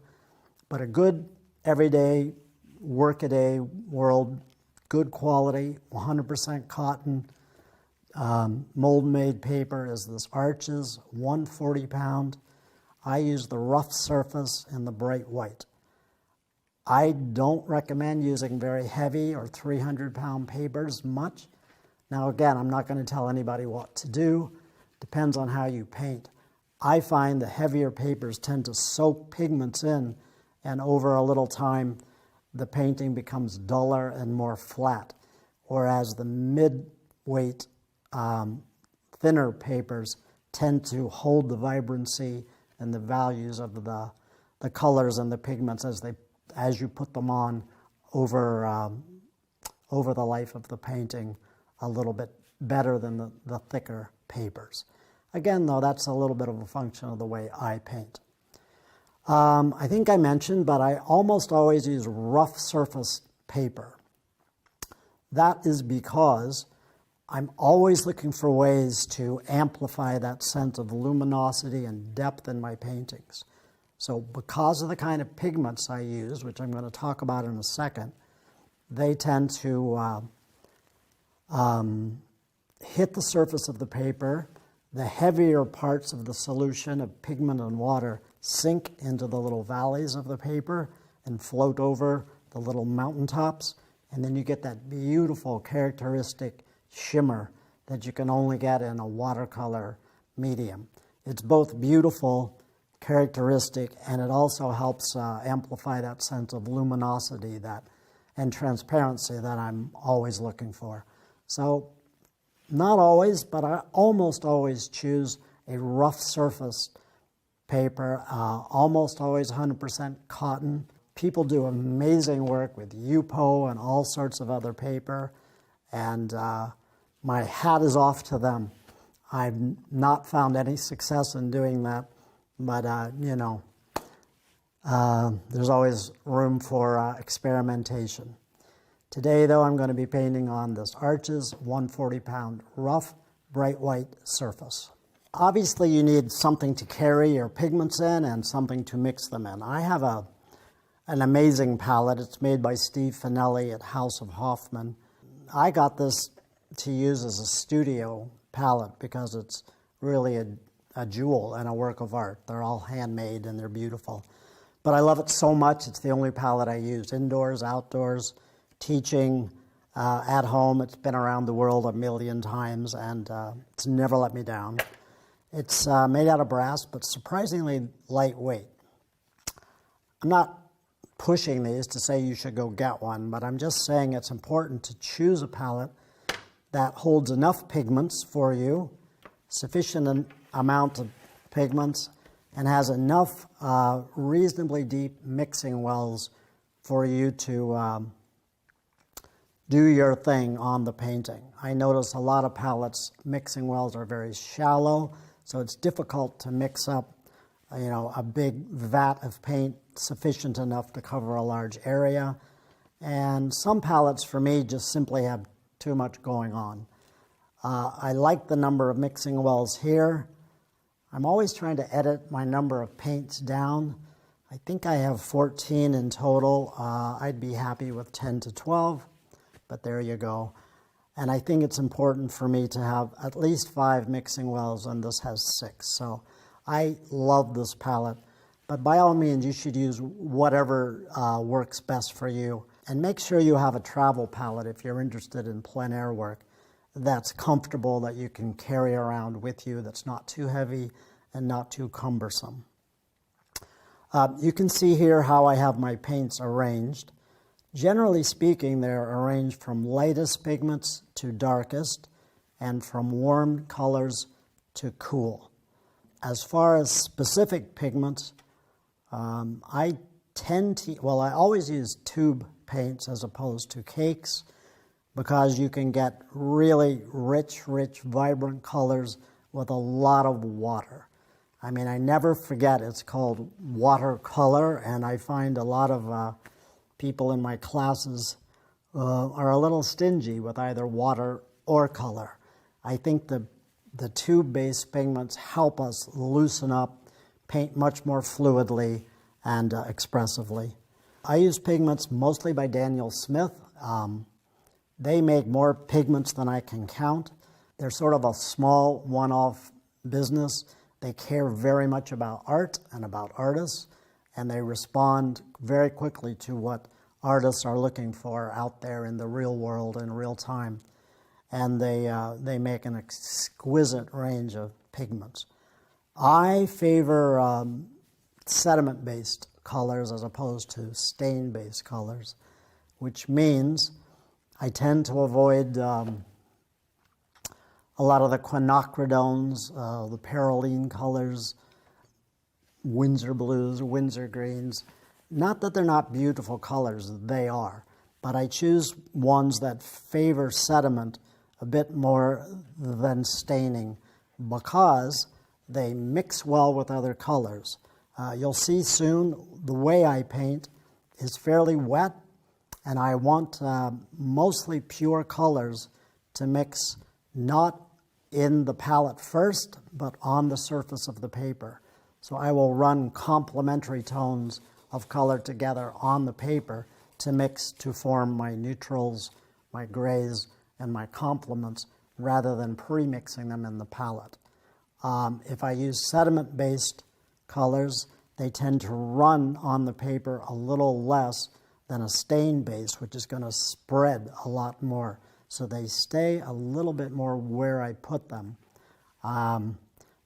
But a good everyday, workaday world, good quality, 100% cotton, mold-made paper is this Arches, 140 pound. I use the rough surface and the bright white. I don't recommend using very heavy or 300-pound papers much. Now again, I'm not going to tell anybody what to do. Depends on how you paint. I find the heavier papers tend to soak pigments in, and over a little time, the painting becomes duller and more flat, whereas the mid-weight, thinner papers tend to hold the vibrancy and the values of the colors and the pigments as you put them on over the life of the painting a little bit better than the thicker papers. Again, though, that's a little bit of a function of the way I paint. I think I mentioned, but I almost always use rough surface paper. That is because I'm always looking for ways to amplify that sense of luminosity and depth in my paintings. So because of the kind of pigments I use, which I'm going to talk about in a second, they tend to hit the surface of the paper. The heavier parts of the solution of pigment and water sink into the little valleys of the paper and float over the little mountaintops, and then you get that beautiful characteristic shimmer that you can only get in a watercolor medium. It's both beautiful, characteristic, and it also helps amplify that sense of luminosity and transparency that I'm always looking for. So not always, but I almost always choose a rough surface paper, almost always 100% cotton. People do amazing work with UPO and all sorts of other paper, and my hat is off to them. I've not found any success in doing that, but you know, there's always room for experimentation. Today, though, I'm going to be painting on this Arches 140-pound rough, bright white surface. Obviously, you need something to carry your pigments in and something to mix them in. I have an amazing palette. It's made by Steve Finelli at House of Hoffman. I got this to use as a studio palette because it's really a jewel and a work of art. They're all handmade and they're beautiful. But I love it so much, it's the only palette I use, indoors, outdoors, teaching, at home. It's been around the world a million times, and it's never let me down. It's made out of brass, but surprisingly lightweight. I'm not pushing these to say you should go get one, but I'm just saying it's important to choose a palette that holds enough pigments for you, sufficient amount of pigments, and has enough reasonably deep mixing wells for you to do your thing on the painting. I notice a lot of palettes, mixing wells are very shallow, so it's difficult to mix up, you know, a big vat of paint sufficient enough to cover a large area. And some palettes, for me, just simply have too much going on. I like the number of mixing wells here. I'm always trying to edit my number of paints down. I think I have 14 in total. I'd be happy with 10 to 12, but there you go. And I think it's important for me to have at least 5 mixing wells, and this has 6. So I love this palette, but by all means, you should use whatever works best for you. And make sure you have a travel palette if you're interested in plein air work that's comfortable, that you can carry around with you, that's not too heavy and not too cumbersome. You can see here how I have my paints arranged. Generally speaking, they're arranged from lightest pigments to darkest, and from warm colors to cool. As far as specific pigments, I always use tube paints as opposed to cakes, because you can get really rich, vibrant colors with a lot of water. I mean, I never forget it's called watercolor, and I find a lot of people in my classes are a little stingy with either water or color. I think the tube-based pigments help us loosen up, paint much more fluidly and expressively. I use pigments mostly by Daniel Smith. They make more pigments than I can count. They're sort of a small one-off business. They care very much about art and about artists, and they respond very quickly to what artists are looking for out there in the real world in real time. And they make an exquisite range of pigments. I favor sediment-based colors as opposed to stain-based colors, which means I tend to avoid a lot of the quinocridones, the perylene colors, Windsor blues, Windsor greens. Not that they're not beautiful colors, they are, but I choose ones that favor sediment a bit more than staining because they mix well with other colors. You'll see soon the way I paint is fairly wet, and I want mostly pure colors to mix not in the palette first, but on the surface of the paper. So I will run complementary tones of color together on the paper to mix to form my neutrals, my grays, and my complements, rather than pre-mixing them in the palette. If I use sediment-based colors, they tend to run on the paper a little less than a stain base, which is going to spread a lot more. So they stay a little bit more where I put them.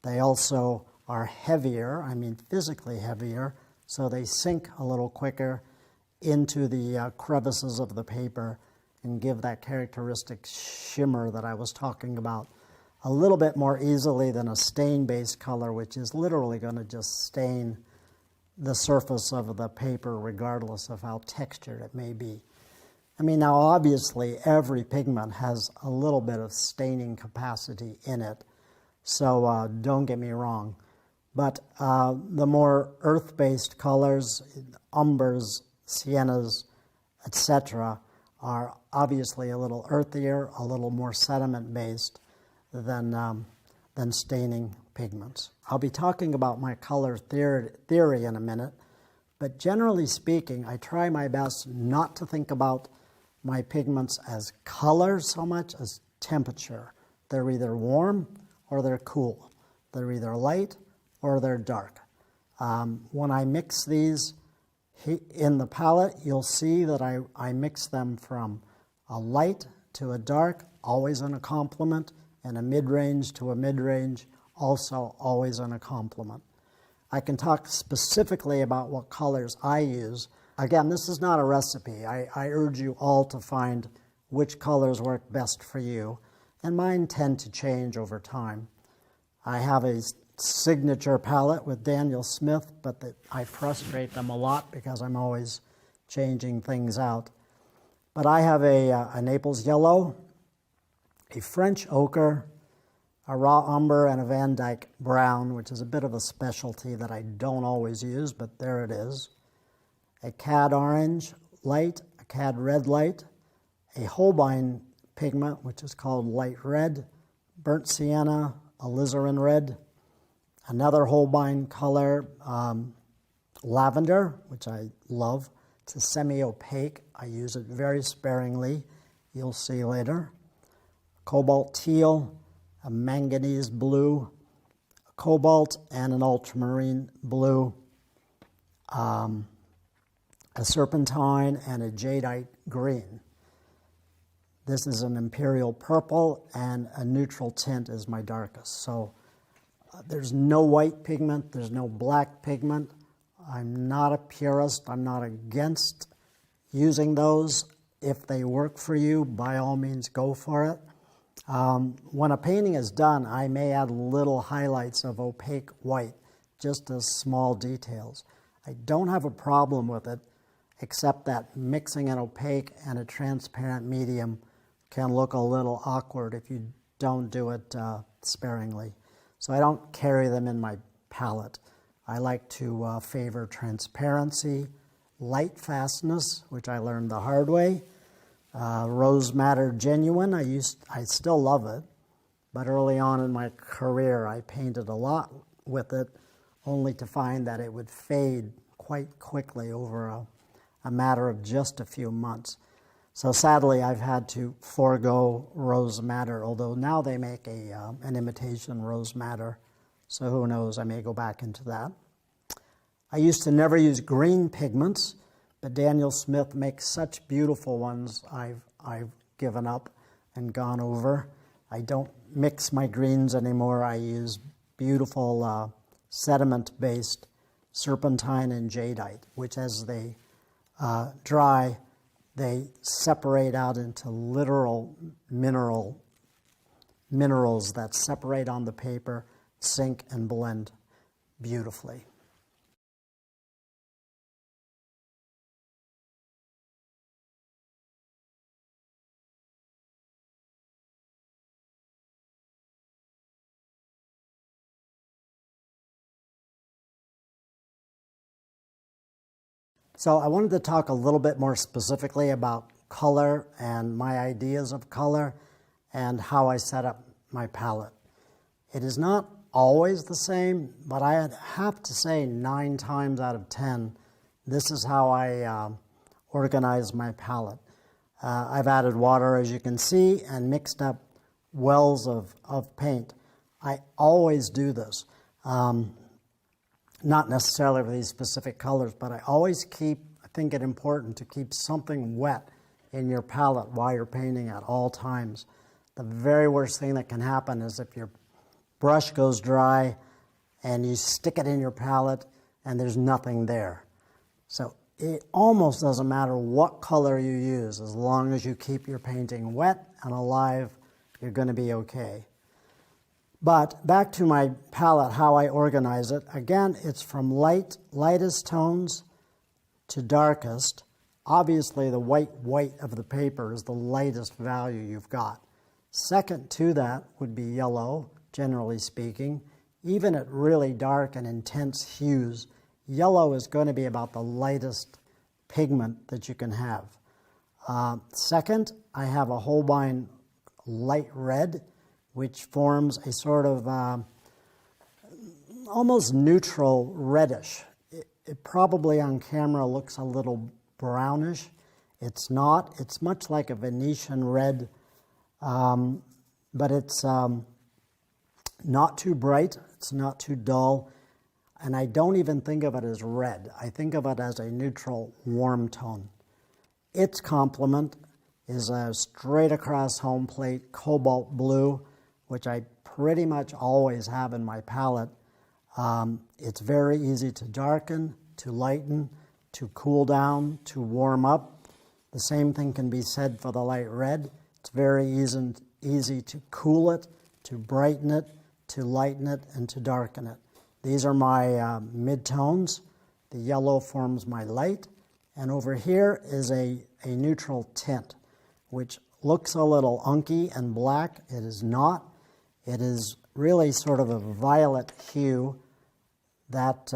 They also are heavier, I mean physically heavier, so they sink a little quicker into the crevices of the paper and give that characteristic shimmer that I was talking about a little bit more easily than a stain-based color, which is literally going to just stain the surface of the paper regardless of how textured it may be. I mean, now obviously every pigment has a little bit of staining capacity in it, so don't get me wrong. But the more earth-based colors, umbers, siennas, etc., are obviously a little earthier, a little more sediment-based than staining pigments. I'll be talking about my color theory in a minute, but generally speaking, I try my best not to think about my pigments as color so much as temperature. They're either warm or they're cool. They're either light or they're dark. When I mix these in the palette, you'll see that I mix them from a light to a dark, always in a complement, and a mid-range to a mid-range, also always in a complement. I can talk specifically about what colors I use. Again, this is not a recipe. I urge you all to find which colors work best for you, and mine tend to change over time. I have a signature palette with Daniel Smith, but I frustrate them a lot because I'm always changing things out. But I have a Naples yellow, a French ochre, a raw umber, and a Van Dyke brown, which is a bit of a specialty that I don't always use, but there it is. A cad orange light, a cad red light, a Holbein pigment, which is called light red, burnt sienna, alizarin red, another Holbein color, lavender, which I love. It's a semi-opaque. I use it very sparingly. You'll see later. Cobalt teal, a manganese blue, a cobalt, and an ultramarine blue, a serpentine, and a jadeite green. This is an imperial purple, and a neutral tint is my darkest. So there's no white pigment, there's no black pigment. I'm not a purist. I'm not against using those. If they work for you, by all means, go for it. When a painting is done, I may add little highlights of opaque white, just as small details. I don't have a problem with it, except that mixing an opaque and a transparent medium can look a little awkward if you don't do it sparingly. So I don't carry them in my palette. I like to favor transparency, light fastness, which I learned the hard way. Rose Madder Genuine, I still love it, but early on in my career I painted a lot with it, only to find that it would fade quite quickly over a matter of just a few months. So sadly I've had to forego Rose Madder, although now they make an imitation Rose Madder, so who knows, I may go back into that. I used to never use green pigments, but Daniel Smith makes such beautiful ones I've given up and gone over. I don't mix my greens anymore. I use beautiful sediment-based serpentine and jadeite, which as they dry, they separate out into literal minerals that separate on the paper, sink, and blend beautifully. So I wanted to talk a little bit more specifically about color and my ideas of color and how I set up my palette. It is not always the same, but I have to say 9 times out of 10, this is how I organize my palette. I've added water, as you can see, and mixed up wells of paint. I always do this. Not necessarily for these specific colors, but I think it important to keep something wet in your palette while you're painting at all times. The very worst thing that can happen is if your brush goes dry and you stick it in your palette and there's nothing there. So it almost doesn't matter what color you use. As long as you keep your painting wet and alive, you're going to be okay. But back to my palette, how I organize it. Again, it's from lightest tones to darkest. Obviously, the white of the paper is the lightest value you've got. Second to that would be yellow, generally speaking. Even at really dark and intense hues, yellow is going to be about the lightest pigment that you can have. Second, I have a Holbein light red, which forms a sort of almost neutral reddish. It probably on camera looks a little brownish. It's not. It's much like a Venetian red, but it's not too bright. It's not too dull. And I don't even think of it as red. I think of it as a neutral warm tone. Its complement is a straight across home plate cobalt blue, which I pretty much always have in my palette. It's very easy to darken, to lighten, to cool down, to warm up. The same thing can be said for the light red. It's very easy to cool it, to brighten it, to lighten it, and to darken it. These are my mid-tones. The yellow forms my light. And over here is a neutral tint, which looks a little unky and black. It is not. It is really sort of a violet hue that,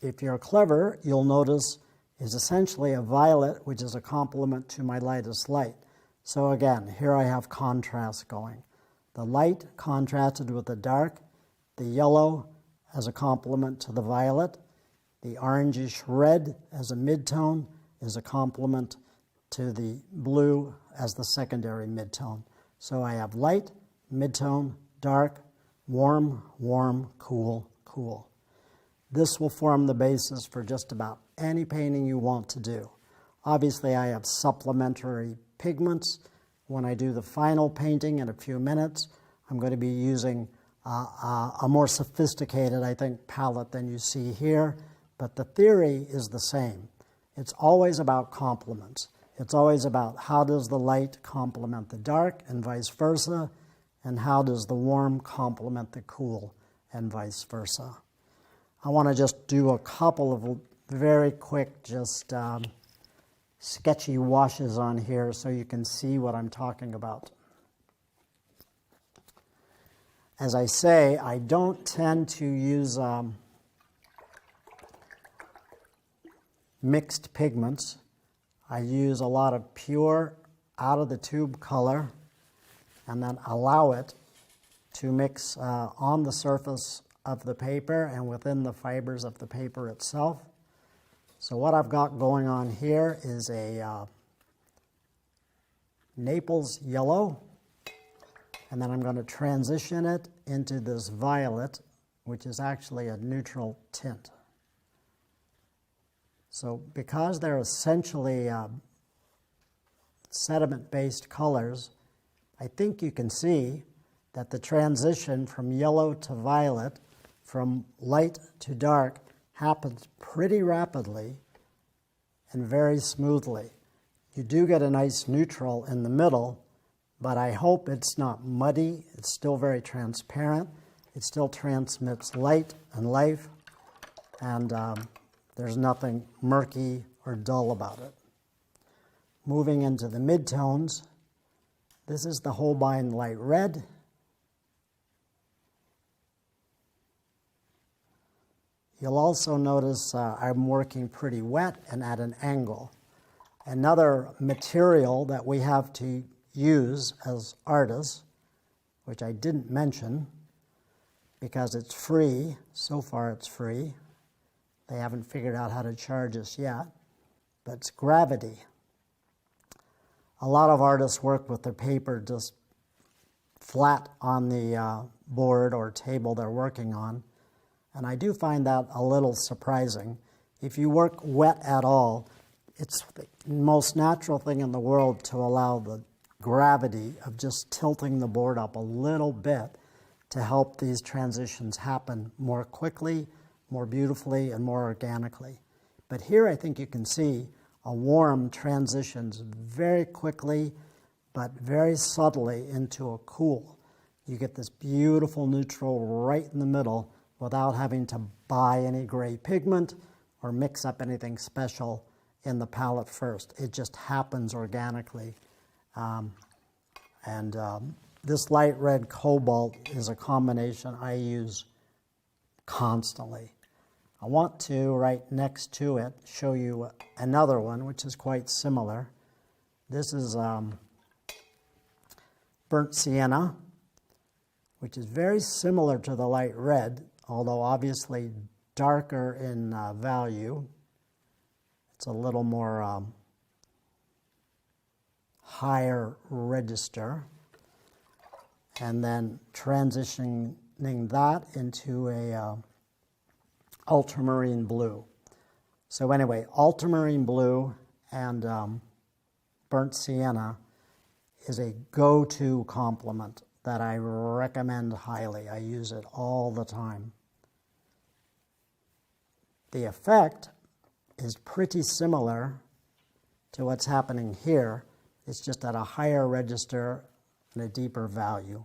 if you're clever, you'll notice is essentially a violet, which is a complement to my lightest light. So again, here I have contrast going. The light contrasted with the dark, the yellow as a complement to the violet, the orangish red as a midtone is a complement to the blue as the secondary midtone. So I have light, midtone, dark, warm, warm, cool, cool. This will form the basis for just about any painting you want to do. Obviously, I have supplementary pigments. When I do the final painting in a few minutes, I'm going to be using a more sophisticated, I think, palette than you see here, but the theory is the same. It's always about complements. It's always about how does the light complement the dark and vice versa, and how does the warm complement the cool and vice versa. I want to just do a couple of very quick, just sketchy washes on here so you can see what I'm talking about. As I say, I don't tend to use mixed pigments. I use a lot of pure out-of-the-tube color and then allow it to mix on the surface of the paper and within the fibers of the paper itself. So what I've got going on here is a Naples yellow, and then I'm going to transition it into this violet, which is actually a neutral tint. So because they're essentially sediment-based colors, I think you can see that the transition from yellow to violet, from light to dark, happens pretty rapidly and very smoothly. You do get a nice neutral in the middle, but I hope it's not muddy. It's still very transparent. It still transmits light and life, and there's nothing murky or dull about it. Moving into the midtones, this is the Holbein light red. You'll also notice I'm working pretty wet and at an angle. Another material that we have to use as artists, which I didn't mention because it's free, so far it's free. They haven't figured out how to charge us yet, but it's gravity. A lot of artists work with their paper just flat on the board or table they're working on, and I do find that a little surprising. If you work wet at all, it's the most natural thing in the world to allow the gravity of just tilting the board up a little bit to help these transitions happen more quickly, more beautifully, and more organically. But here I think you can see a warm transitions very quickly but very subtly into a cool. You get this beautiful neutral right in the middle without having to buy any gray pigment or mix up anything special in the palette first. It just happens organically. This light red cobalt is a combination I use constantly. I want to, right next to it, show you another one which is quite similar. This is burnt sienna, which is very similar to the light red, although obviously darker in value. It's a little more higher register. And then transitioning that into a ultramarine blue. So anyway, ultramarine blue and burnt sienna is a go-to complement that I recommend highly. I use it all the time. The effect is pretty similar to what's happening here. It's just at a higher register and a deeper value.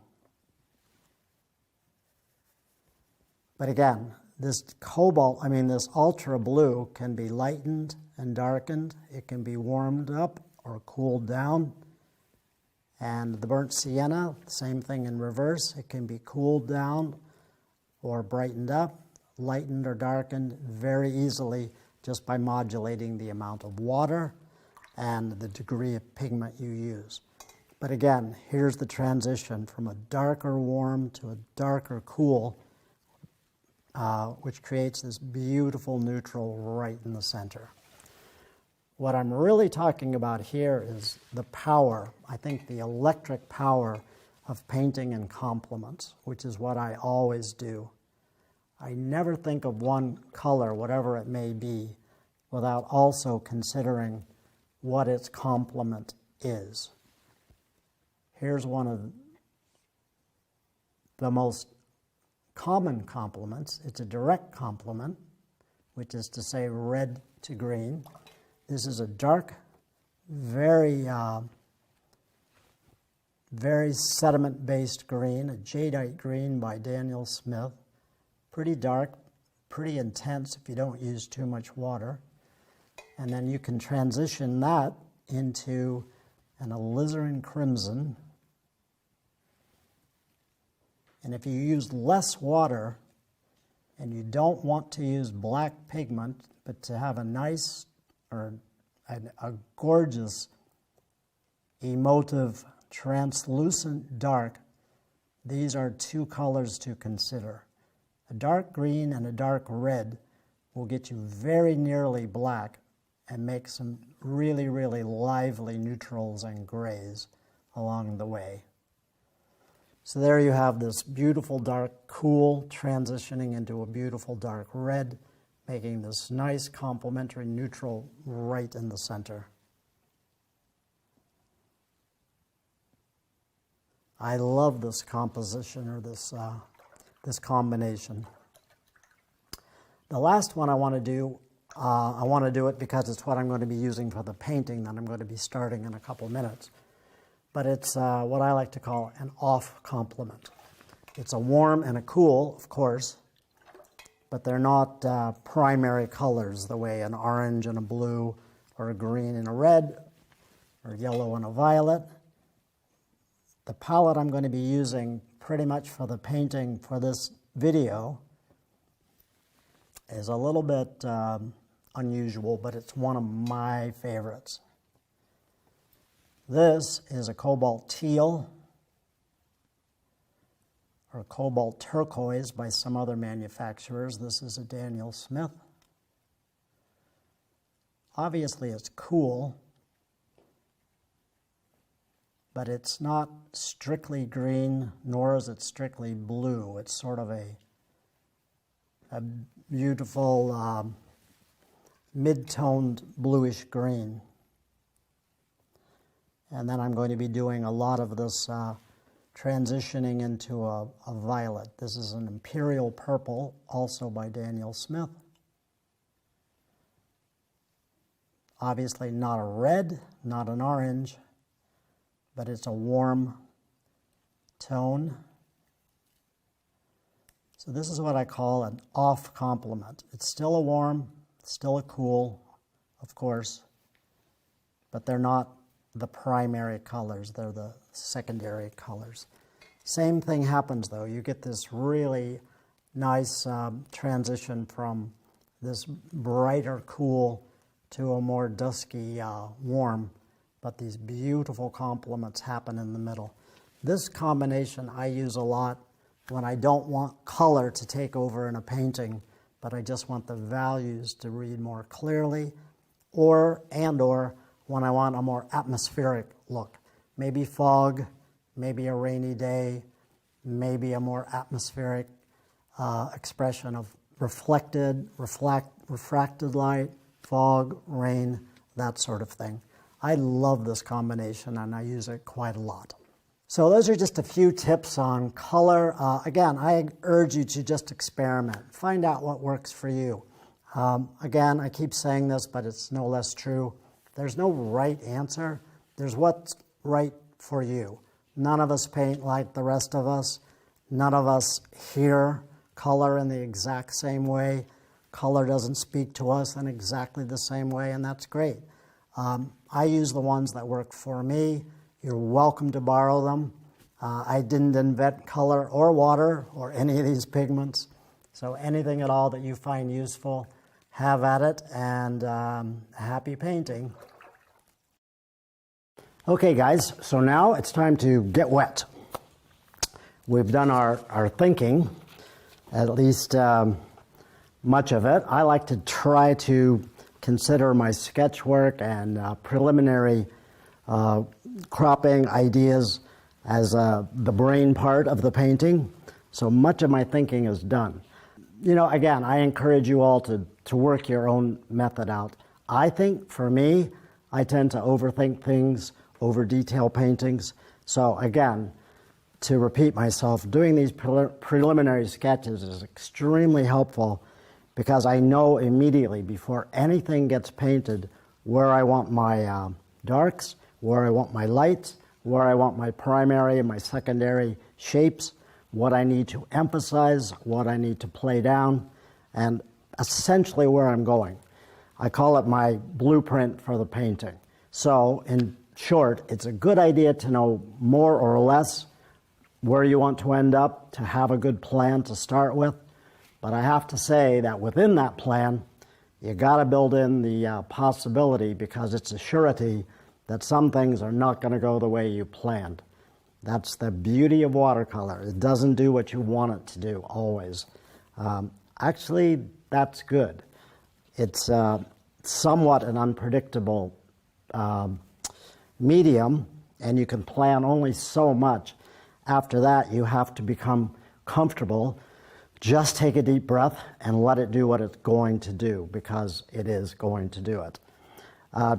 But again, this this ultra blue can be lightened and darkened. It can be warmed up or cooled down. And the burnt sienna, same thing in reverse. It can be cooled down or brightened up, lightened or darkened very easily just by modulating the amount of water and the degree of pigment you use. But again, here's the transition from a darker warm to a darker cool, which creates this beautiful neutral right in the center. What I'm really talking about here is the power, I think the electric power of painting in complements, which is what I always do. I never think of one color, whatever it may be, without also considering what its complement is. Here's one of the most common complements. It's a direct complement, which is to say red to green. This is a dark, very sediment-based green, a jadeite green by Daniel Smith. Pretty dark, pretty intense if you don't use too much water. And then you can transition that into an alizarin crimson. And if you use less water and you don't want to use black pigment, but to have a nice or a gorgeous, emotive, translucent dark, these are two colors to consider. A dark green and a dark red will get you very nearly black and make some really, really lively neutrals and grays along the way. So there you have this beautiful dark cool transitioning into a beautiful dark red, making this nice complementary neutral right in the center. I love this composition or this combination. The last one I want to do it because it's what I'm going to be using for the painting that I'm going to be starting in a couple minutes. But it's what I like to call an off complement. It's a warm and a cool, of course, but they're not primary colors the way an orange and a blue or a green and a red or yellow and a violet. The palette I'm going to be using pretty much for the painting for this video is a little bit unusual, but it's one of my favorites. This is a cobalt teal or cobalt turquoise by some other manufacturers. This is a Daniel Smith. Obviously it's cool, but it's not strictly green, nor is it strictly blue. It's sort of a beautiful mid-toned bluish green. And then I'm going to be doing a lot of this transitioning into a violet. This is an imperial purple, also by Daniel Smith. obviously not a red, not an orange, but it's a warm tone. So this is what I call an off complement. It's still a warm, still a cool, of course, but they're not the primary colors, they're the secondary colors. Same thing happens though. You get this really nice transition from this brighter cool to a more dusky warm, but these beautiful complements happen in the middle. This combination I use a lot when I don't want color to take over in a painting, but I just want the values to read more clearly, or when I want a more atmospheric look. Maybe fog, maybe a rainy day, maybe a more atmospheric expression of refracted light, fog, rain, that sort of thing. I love this combination and I use it quite a lot. So those are just a few tips on color. Again, I urge you to just experiment. Find out what works for you. Again, I keep saying this, but it's no less true. There's no right answer. There's what's right for you. None of us paint like the rest of us. None of us hear color in the exact same way. Color doesn't speak to us in exactly the same way, and that's great. I use the ones that work for me. You're welcome to borrow them. I didn't invent color or water or any of these pigments. So anything at all that you find useful, have at it, and happy painting. Okay guys, so now it's time to get wet. We've done our thinking, at least much of it. I like to try to consider my sketch work and preliminary cropping ideas as the brain part of the painting. So much of my thinking is done. You know, again, I encourage you all to work your own method out. I think, for me, I tend to overthink things, over-detail paintings. So again, to repeat myself, doing these preliminary sketches is extremely helpful because I know immediately before anything gets painted where I want my darks, where I want my lights, where I want my primary and my secondary shapes, what I need to emphasize, what I need to play down, and essentially where I'm going. I call it my blueprint for the painting. So, in short, it's a good idea to know more or less where you want to end up, to have a good plan to start with. But I have to say that within that plan, you got to build in the possibility, because it's a surety that some things are not going to go the way you planned. That's the beauty of watercolor. It doesn't do what you want it to do, always. Actually, that's good. It's somewhat an unpredictable medium, and you can plan only so much. After that, you have to become comfortable. Just take a deep breath and let it do what it's going to do, because it is going to do it.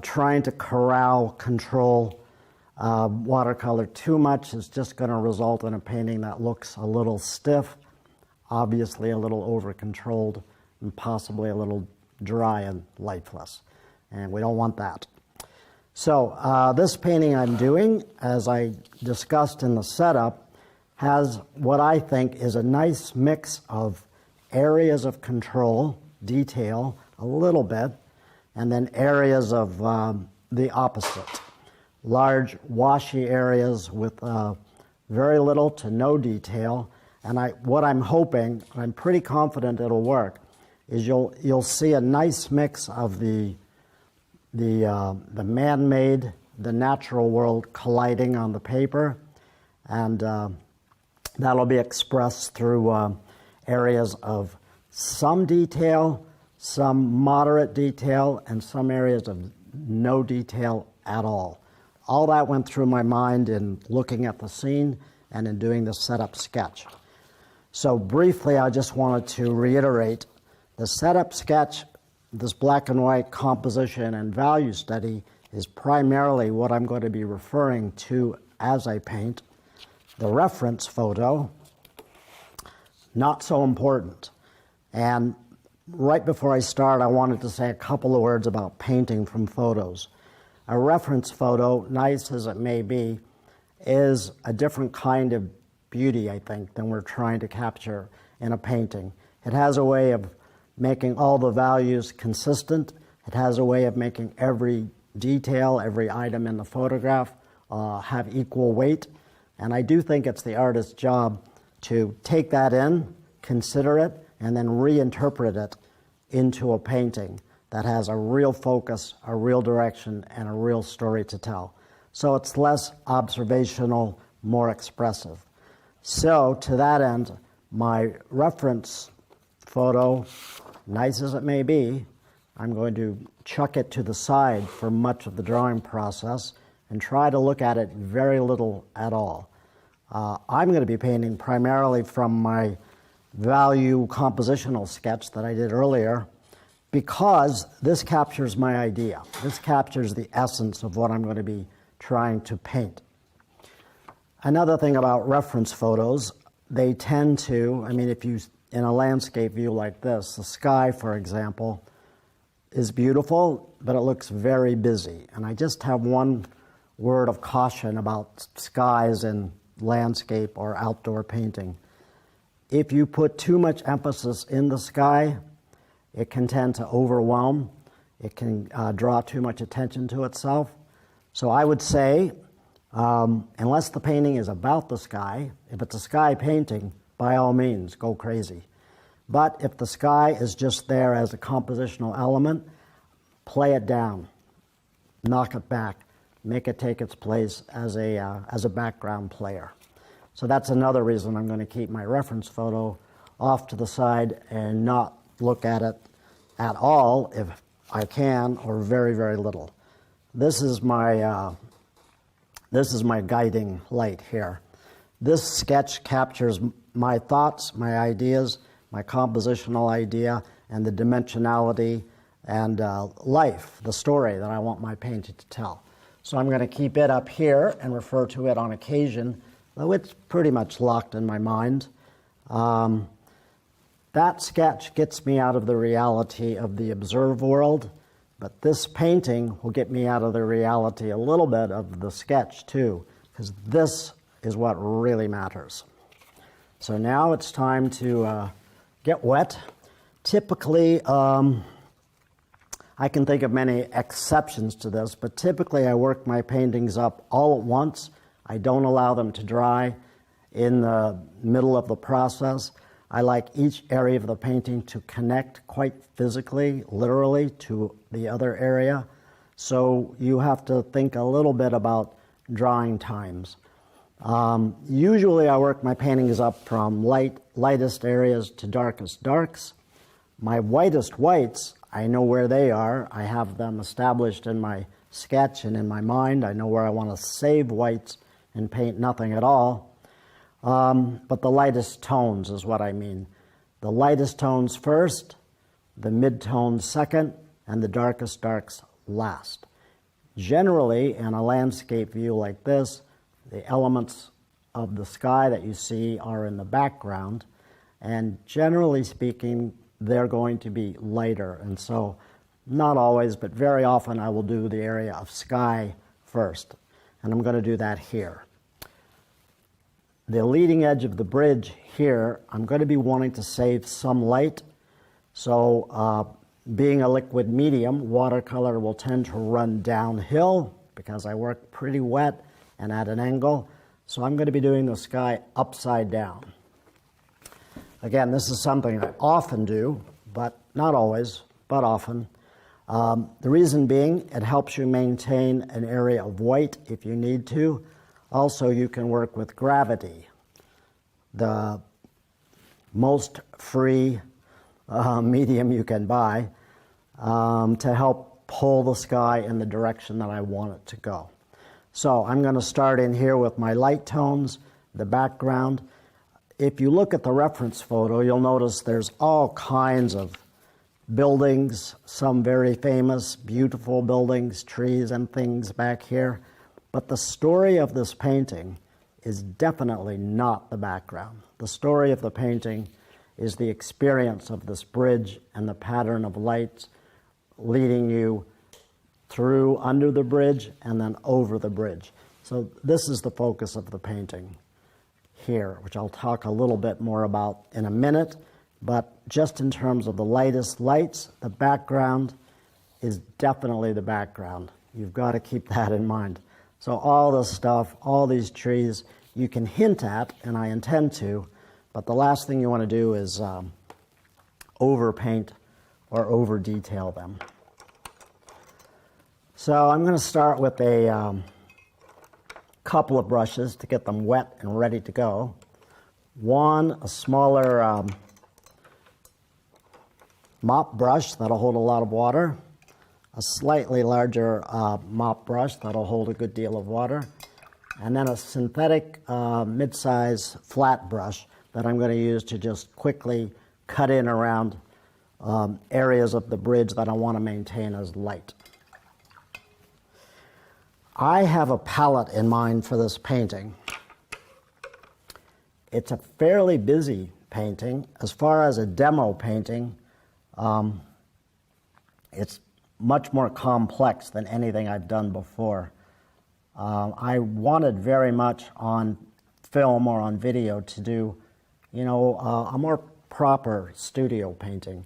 Trying to corral, control watercolor too much is just going to result in a painting that looks a little stiff, obviously a little over-controlled, and possibly a little dry and lifeless. And we don't want that. So this painting I'm doing, as I discussed in the setup, has what I think is a nice mix of areas of control, detail, a little bit, and then areas of the opposite. Large, washy areas with very little to no detail. And what I'm hoping, I'm pretty confident it'll work, is you'll see a nice mix of the man-made, the natural world colliding on the paper, and that'll be expressed through areas of some detail, some moderate detail, and some areas of no detail at all. All that went through my mind in looking at the scene and in doing the setup sketch. So briefly, I just wanted to reiterate the setup sketch. This black and white composition and value study is primarily what I'm going to be referring to as I paint. The reference photo, not so important. And right before I start, I wanted to say a couple of words about painting from photos. A reference photo, nice as it may be, is a different kind of beauty, I think, than we're trying to capture in a painting. It has a way of making all the values consistent. It has a way of making every detail, every item in the photograph have equal weight. And I do think it's the artist's job to take that in, consider it, and then reinterpret it into a painting that has a real focus, a real direction, and a real story to tell. So it's less observational, more expressive. So to that end, my reference photo, nice as it may be, I'm going to chuck it to the side for much of the drawing process and try to look at it very little at all. I'm going to be painting primarily from my value compositional sketch that I did earlier, because this captures my idea. This captures the essence of what I'm going to be trying to paint. Another thing about reference photos, they tend to, if you, in a landscape view like this, the sky, for example, is beautiful, but it looks very busy. And I just have one word of caution about skies in landscape or outdoor painting. If you put too much emphasis in the sky, it can tend to overwhelm. It can draw too much attention to itself. So I would say, unless the painting is about the sky, if it's a sky painting, by all means, go crazy. But if the sky is just there as a compositional element, play it down, knock it back, make it take its place as a background player. So that's another reason I'm going to keep my reference photo off to the side and not look at it at all if I can, or very, very little. This is my guiding light here. This sketch captures my thoughts, my ideas, my compositional idea, and the dimensionality and life, the story that I want my painting to tell. So I'm going to keep it up here and refer to it on occasion, though it's pretty much locked in my mind. That sketch gets me out of the reality of the observed world, but this painting will get me out of the reality a little bit of the sketch too, because this is what really matters. So now it's time to get wet. Typically, I can think of many exceptions to this, but typically I work my paintings up all at once. I don't allow them to dry in the middle of the process. I like each area of the painting to connect quite physically, literally, to the other area. So you have to think a little bit about drying times. Usually I work my paintings up from lightest areas to darkest darks. My whitest whites, I know where they are. I have them established in my sketch and in my mind. I know where I want to save whites and paint nothing at all. But the lightest tones is what I mean. The lightest tones first, the mid-tones second, and the darkest darks last. Generally, in a landscape view like this, the elements of the sky that you see are in the background, and generally speaking, they're going to be lighter. And so, not always, but very often I will do the area of sky first, and I'm going to do that here. The leading edge of the bridge here, I'm going to be wanting to save some light. So being a liquid medium, watercolor will tend to run downhill because I work pretty wet and at an angle. So I'm going to be doing the sky upside down. Again, this is something I often do, but not always, but often. The reason being, it helps you maintain an area of white if you need to. Also, you can work with gravity, the most free medium you can buy, to help pull the sky in the direction that I want it to go. So I'm going to start in here with my light tones, the background. If you look at the reference photo, you'll notice there's all kinds of buildings, some very famous, beautiful buildings, trees and things back here. But the story of this painting is definitely not the background. The story of the painting is the experience of this bridge and the pattern of lights leading you through under the bridge and then over the bridge. So this is the focus of the painting here, which I'll talk a little bit more about in a minute. But just in terms of the lightest lights, the background is definitely the background. You've got to keep that in mind. So all this stuff, all these trees, you can hint at, and I intend to, but the last thing you want to do is overpaint or over detail them. So I'm going to start with a couple of brushes to get them wet and ready to go. One, a smaller mop brush that'll hold a lot of water. A slightly larger mop brush that'll hold a good deal of water. And then a synthetic mid-size flat brush that I'm going to use to just quickly cut in around areas of the bridge that I want to maintain as light. I have a palette in mind for this painting. It's a fairly busy painting. As far as a demo painting, it's much more complex than anything I've done before. I wanted very much on film or on video to do, a more proper studio painting.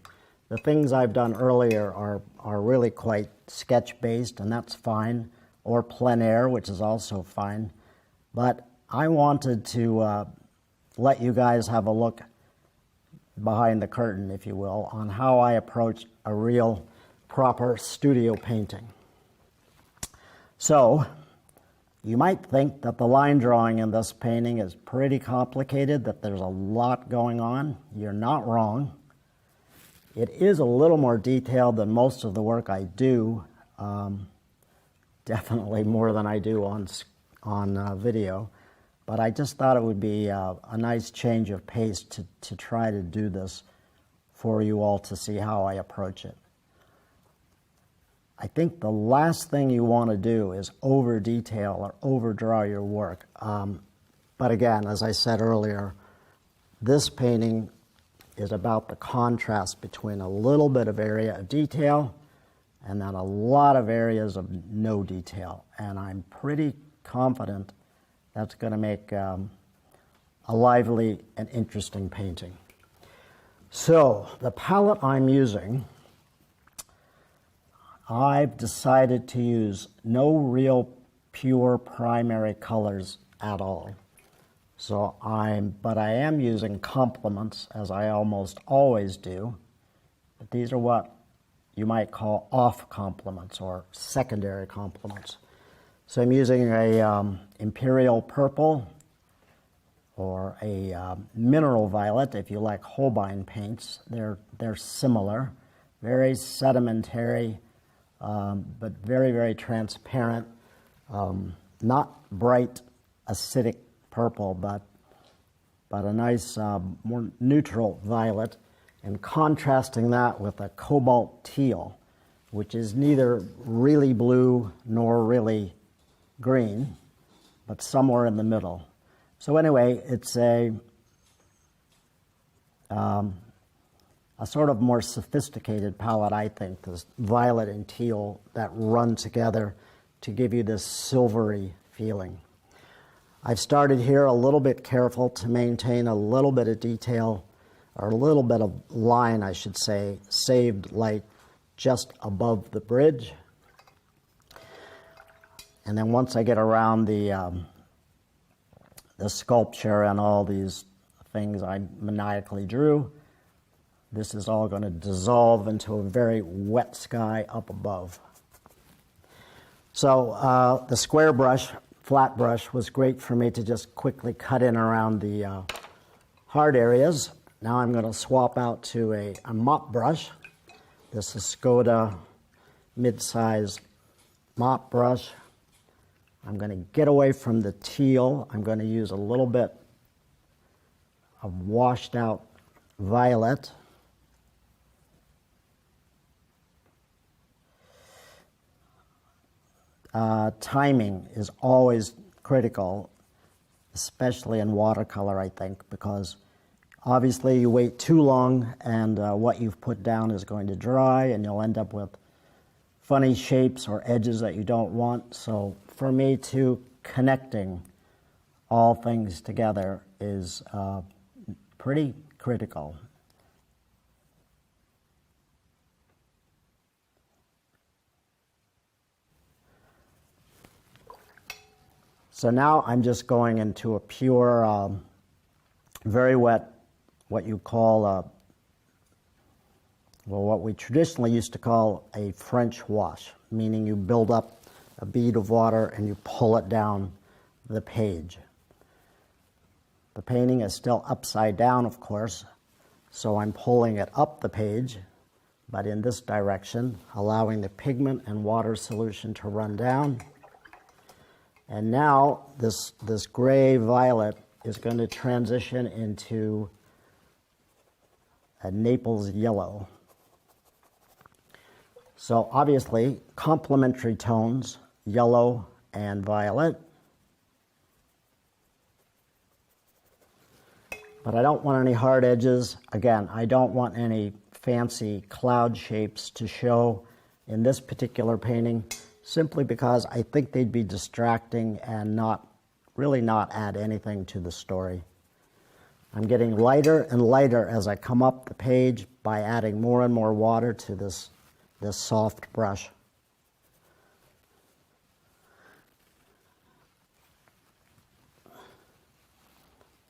The things I've done earlier are really quite sketch-based, and that's fine, or plein air, which is also fine. But I wanted to let you guys have a look behind the curtain, if you will, on how I approach a real proper studio painting. So, you might think that the line drawing in this painting is pretty complicated, that there's a lot going on. You're not wrong. It is a little more detailed than most of the work I do, definitely more than I do on video. But I just thought it would be a nice change of pace to try to do this for you all to see how I approach it. I think the last thing you want to do is over detail or overdraw your work. But again, as I said earlier, this painting is about the contrast between a little bit of area of detail and then a lot of areas of no detail. And I'm pretty confident that's going to make a lively and interesting painting. So the palette I'm using, I've decided to use no real pure primary colors at all. But I am using complements, as I almost always do. But these are what you might call off complements or secondary complements. So I'm using a imperial purple or a mineral violet, if you like Holbein paints. They're similar, very sedimentary, but very, very transparent, not bright acidic purple, but a nice, more neutral violet, and contrasting that with a cobalt teal, which is neither really blue nor really green, but somewhere in the middle. So anyway, it's a sort of more sophisticated palette, I think, this violet and teal that run together to give you this silvery feeling. I've started here a little bit careful to maintain a little bit of detail, or a little bit of line, I should say, saved light just above the bridge. And then once I get around the sculpture and all these things I maniacally drew, this is all going to dissolve into a very wet sky up above. So the square brush, flat brush, was great for me to just quickly cut in around the hard areas. Now I'm going to swap out to a mop brush. This is Skoda mid-size mop brush. I'm going to get away from the teal. I'm going to use a little bit of washed out violet. Timing is always critical, especially in watercolor, I think, because Obviously, you wait too long and what you've put down is going to dry and you'll end up with funny shapes or edges that you don't want. So for me too, connecting all things together is pretty critical. So now I'm just going into a pure, very wet, what you call, well, what we traditionally used to call a French wash, meaning you build up a bead of water and you pull it down the page. The painting is still upside down, of course, so I'm pulling it up the page, but in this direction, allowing the pigment and water solution to run down. And now this gray violet is going to transition into a Naples yellow. So obviously, complementary tones, yellow and violet. But I don't want any hard edges. Again, I don't want any fancy cloud shapes to show in this particular painting, simply because I think they'd be distracting and really not add anything to the story. I'm getting lighter and lighter as I come up the page by adding more and more water to this soft brush.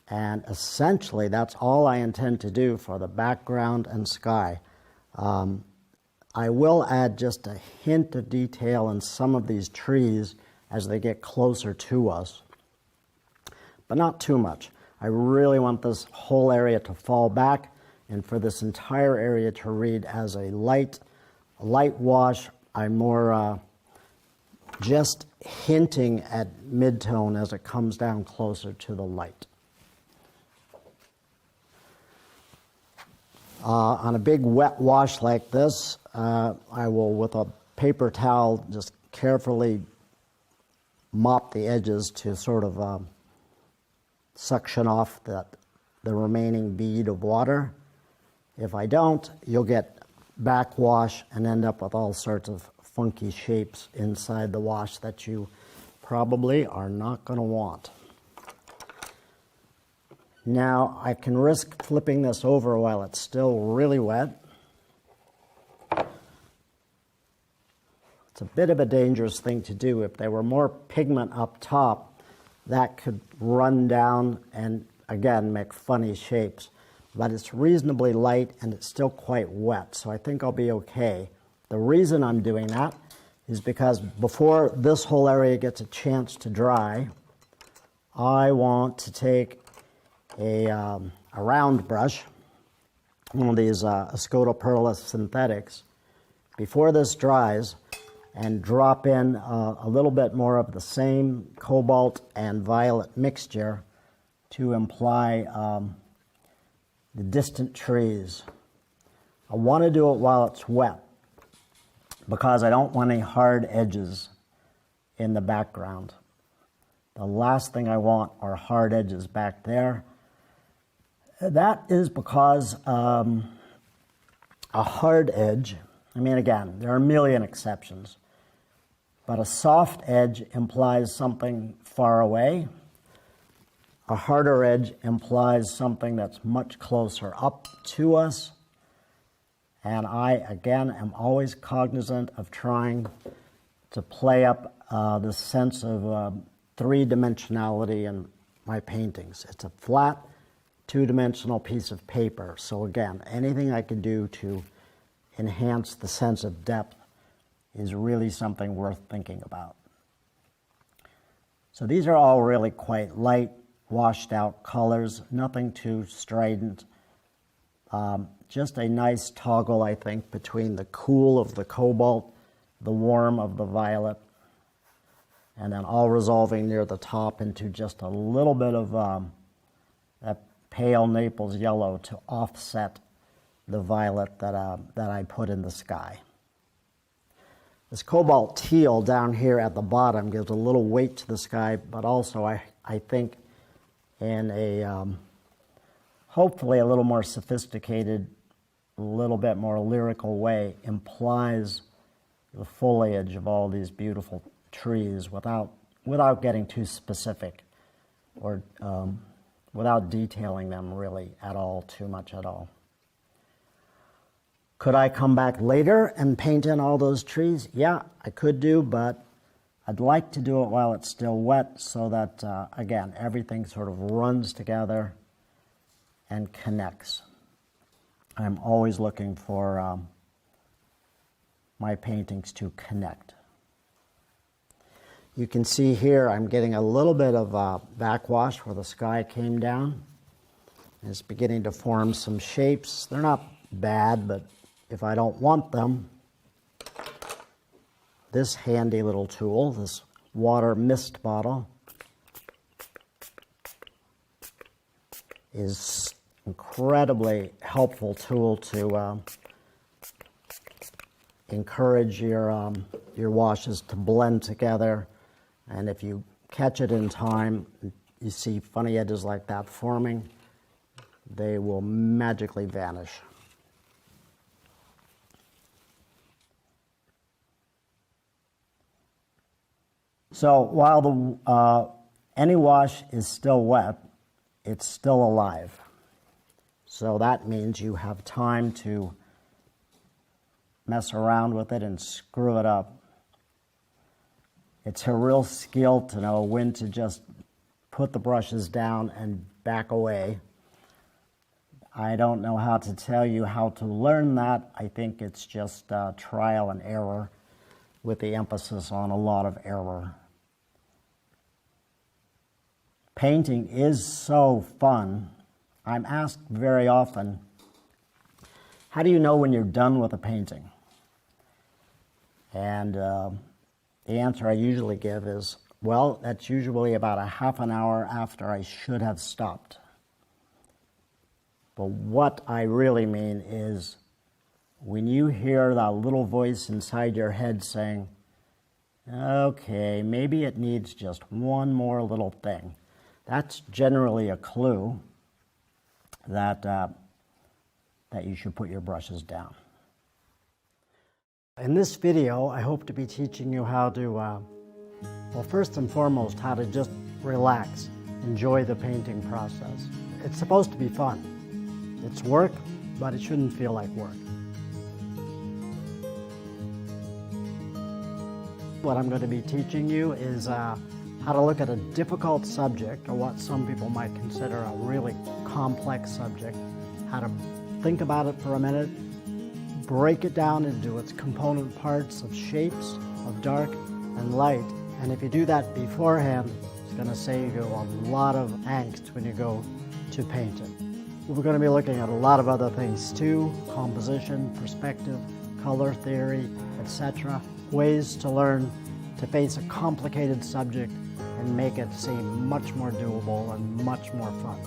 And essentially, that's all I intend to do for the background and sky. I will add just a hint of detail in some of these trees as they get closer to us, but not too much. I really want this whole area to fall back and for this entire area to read as a light wash. I'm more just hinting at mid-tone as it comes down closer to the light. On a big wet wash like this, I will, with a paper towel, just carefully mop the edges to sort of suction off the remaining bead of water. If I don't, you'll get backwash and end up with all sorts of funky shapes inside the wash that you probably are not going to want. Now, I can risk flipping this over while it's still really wet. It's a bit of a dangerous thing to do. If there were more pigment up top, that could run down and, again, make funny shapes. But it's reasonably light and it's still quite wet, so I think I'll be okay. The reason I'm doing that is because before this whole area gets a chance to dry, I want to take a round brush, one of these CWatercolor synthetics, before this dries, and drop in a little bit more of the same cobalt and violet mixture to imply the distant trees. I want to do it while it's wet because I don't want any hard edges in the background. The last thing I want are hard edges back there. That is because a hard edge, I mean, again, there are a million exceptions, but a soft edge implies something far away. A harder edge implies something that's much closer up to us. And I, again, am always cognizant of trying to play up the sense of three-dimensionality in my paintings. It's a flat, two-dimensional piece of paper. So again, anything I can do to enhance the sense of depth is really something worth thinking about. So these are all really quite light, washed out colors, nothing too strident. Just a nice toggle, I think, between the cool of the cobalt, the warm of the violet, and then all resolving near the top into just a little bit of that pale Naples yellow to offset the violet that I put in the sky. This cobalt teal down here at the bottom gives a little weight to the sky, but also I think in a hopefully a little more sophisticated, a little bit more lyrical way implies the foliage of all these beautiful trees without getting too specific or without detailing them really at all, too much at all. Could I come back later and paint in all those trees? Yeah, I could do, but I'd like to do it while it's still wet so that, again, everything sort of runs together and connects. I'm always looking for my paintings to connect. You can see here I'm getting a little bit of backwash where the sky came down. It's beginning to form some shapes. They're not bad, but if I don't want them, this handy little tool, this water mist bottle, is incredibly helpful tool to encourage your washes to blend together. And if you catch it in time, you see funny edges like that forming, they will magically vanish. So while any wash is still wet, it's still alive. So that means you have time to mess around with it and screw it up. It's a real skill to know when to just put the brushes down and back away. I don't know how to tell you how to learn that. I think it's just trial and error with the emphasis on a lot of error. Painting is so fun. I'm asked very often, how do you know when you're done with a painting? And the answer I usually give is, well, that's usually about a half an hour after I should have stopped. But what I really mean is when you hear that little voice inside your head saying, okay, maybe it needs just one more little thing. That's generally a clue that you should put your brushes down. In this video, I hope to be teaching you how to, well, first and foremost, how to just relax, enjoy the painting process. It's supposed to be fun. It's work, but it shouldn't feel like work. What I'm going to be teaching you is how to look at a difficult subject, or what some people might consider a really complex subject, how to think about it for a minute, break it down into its component parts of shapes, of dark and light. And if you do that beforehand, it's going to save you a lot of angst when you go to paint it. We're going to be looking at a lot of other things too: composition, perspective, color theory, etc. Ways to learn to face a complicated subject and make it seem much more doable and much more fun.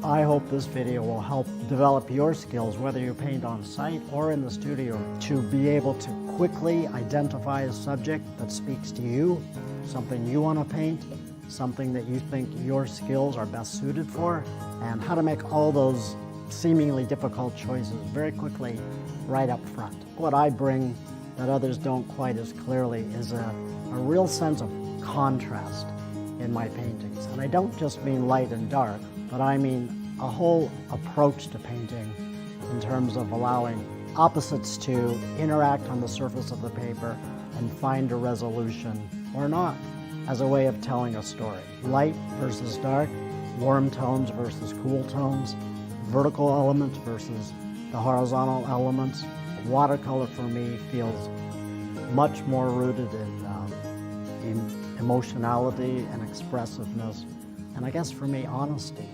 I hope this video will help develop your skills, whether you paint on site or in the studio, to be able to quickly identify a subject that speaks to you, something you want to paint, something that you think your skills are best suited for, and how to make all those seemingly difficult choices very quickly right up front. What I bring that others don't quite as clearly is a real sense of contrast in my paintings. And I don't just mean light and dark, but I mean a whole approach to painting in terms of allowing opposites to interact on the surface of the paper and find a resolution or not, as a way of telling a story. Light versus dark, warm tones versus cool tones, vertical elements versus the horizontal elements. Watercolor for me feels much more rooted in emotionality and expressiveness, and I guess for me, honesty.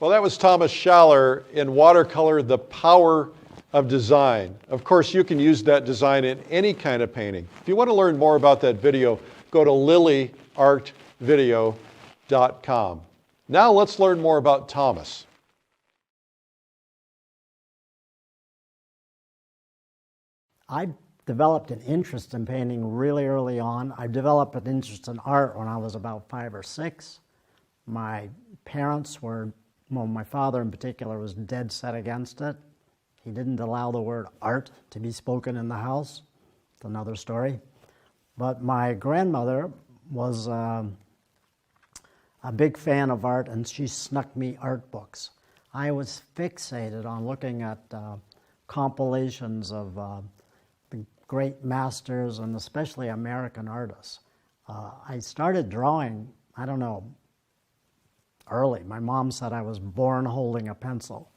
Well, that was Thomas Schaller in Watercolor, The Power of Design. Of course, you can use that design in any kind of painting. If you want to learn more about that video, go to lilyartvideo.com. Now let's learn more about Thomas. I developed an interest in painting really early on. I developed an interest in art when I was about 5 or 6. My parents were, well, my father in particular was dead set against it. He didn't allow the word art to be spoken in the house. It's another story. But my grandmother was a big fan of art, and she snuck me art books. I was fixated on looking at compilations of the great masters, and especially American artists. I started drawing, I don't know, early. My mom said I was born holding a pencil.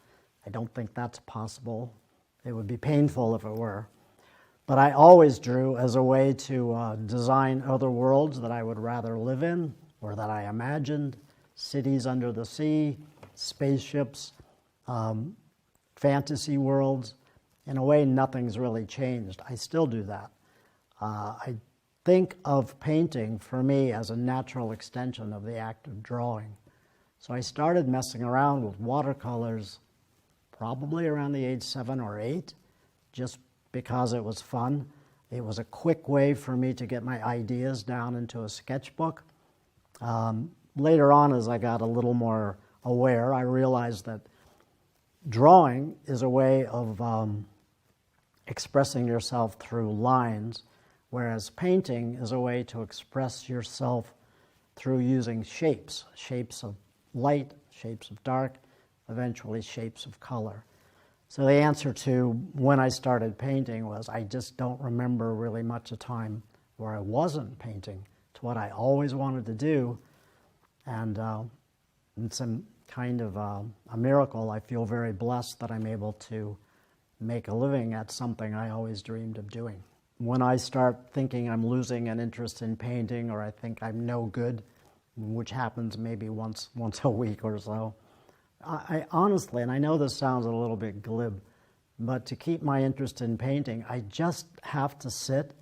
I don't think that's possible. It would be painful if it were. But I always drew as a way to design other worlds that I would rather live in, or that I imagined, cities under the sea, spaceships, fantasy worlds. In a way, nothing's really changed. I still do that. I think of painting, for me, as a natural extension of the act of drawing. So I started messing around with watercolors probably around the age 7 or 8, just because it was fun. It was a quick way for me to get my ideas down into a sketchbook. Later on, as I got a little more aware, I realized that drawing is a way of expressing yourself through lines, whereas painting is a way to express yourself through using shapes, shapes of light, shapes of dark, eventually shapes of color. So the answer to when I started painting was I just don't remember really much a time where I wasn't painting. It's what I always wanted to do, and it's a kind of a miracle. I feel very blessed that I'm able to make a living at something I always dreamed of doing. When I start thinking I'm losing an interest in painting, or I think I'm no good, which happens maybe once a week or so, I honestly, and I know this sounds a little bit glib, but to keep my interest in painting, I just have to sit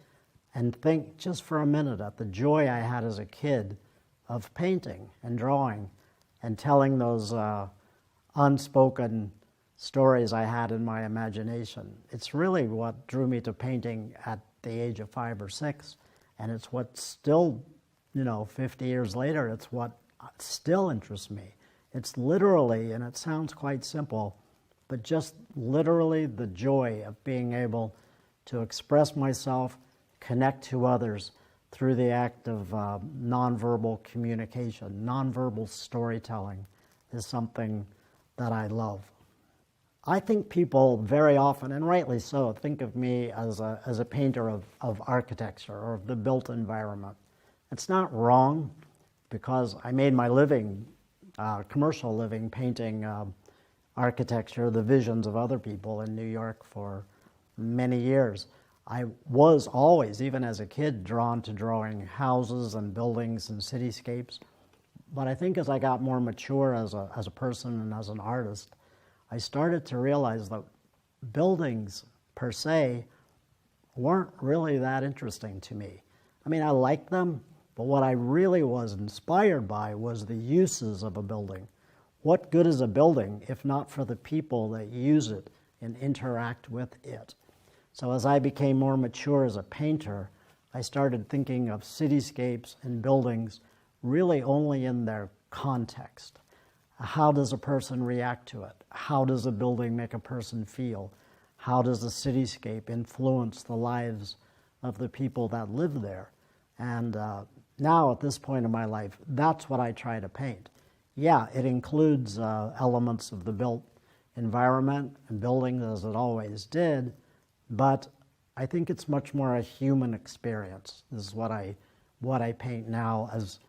and think just for a minute at the joy I had as a kid of painting and drawing and telling those unspoken stories I had in my imagination. It's really what drew me to painting at the age of 5 or 6, and it's what still, 50 years later, it's what still interests me. It's literally, and it sounds quite simple, but just literally the joy of being able to express myself, connect to others through the act of nonverbal communication. Nonverbal storytelling is something that I love. I think people very often, and rightly so, think of me as a painter of architecture or of the built environment. It's not wrong, because I made my living, commercial living, painting architecture, the visions of other people in New York for many years. I was always, even as a kid, drawn to drawing houses and buildings and cityscapes. But I think as I got more mature as a person and as an artist, I started to realize that buildings per se weren't really that interesting to me. I mean, I liked them, but what I really was inspired by was the uses of a building. What good is a building if not for the people that use it and interact with it? So as I became more mature as a painter, I started thinking of cityscapes and buildings really only in their context. How does a person react to it? How does a building make a person feel? How does the cityscape influence the lives of the people that live there? And now at this point in my life, that's what I try to paint. Yeah, it includes elements of the built environment and buildings, as it always did, but I think it's much more a human experience. This is what I paint now, as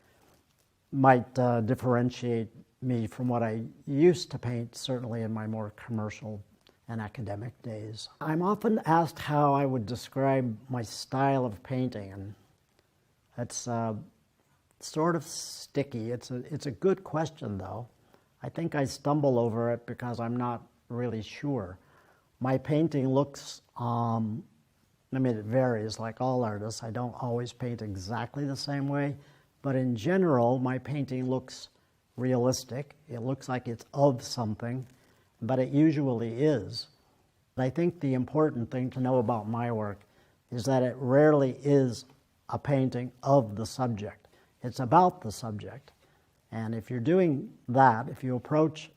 might differentiate me from what I used to paint, certainly in my more commercial and academic days. I'm often asked how I would describe my style of painting, and it's sort of sticky. It's a good question, though. I think I stumble over it because I'm not really sure. My painting looks, it varies like all artists. I don't always paint exactly the same way, but in general, my painting looks realistic. It looks like it's of something, but it usually is. I think the important thing to know about my work is that it rarely is a painting of the subject. It's about the subject. And if you're doing that, if you approach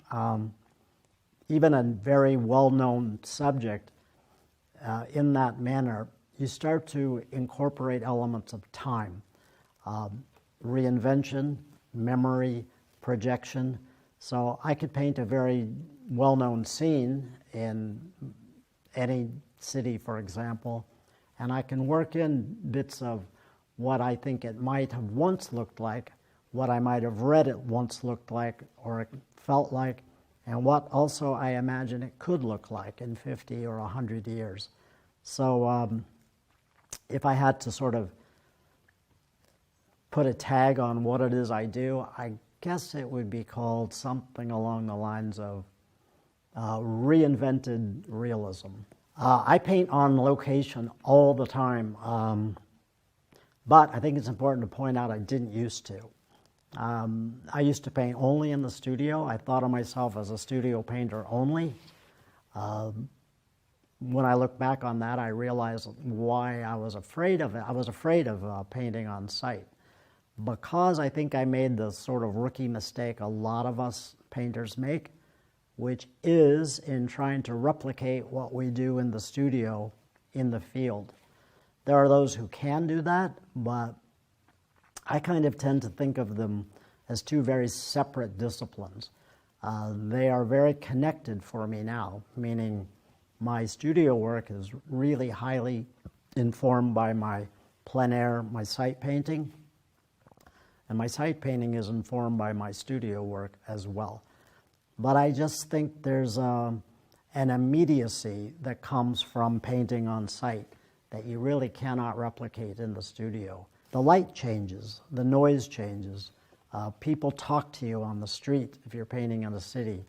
even a very well-known subject in that manner, you start to incorporate elements of time, reinvention, memory, projection. So I could paint a very well-known scene in any city, for example, and I can work in bits of what I think it might have once looked like, what I might have read it once looked like or it felt like, and what also I imagine it could look like in 50 or 100 years. So if I had to sort of put a tag on what it is I do, I guess it would be called something along the lines of reinvented realism. I paint on location all the time, but I think it's important to point out I didn't used to. I used to paint only in the studio. I thought of myself as a studio painter only. When I look back on that, I realized why I was afraid of it. I was afraid of painting on site because I think I made the sort of rookie mistake a lot of us painters make, which is in trying to replicate what we do in the studio in the field. There are those who can do that, but I kind of tend to think of them as two very separate disciplines. They are very connected for me now, meaning my studio work is really highly informed by my plein air, my site painting, and my site painting is informed by my studio work as well. But I just think there's an immediacy that comes from painting on site that you really cannot replicate in the studio. The light changes, the noise changes, people talk to you on the street if you're painting in a city.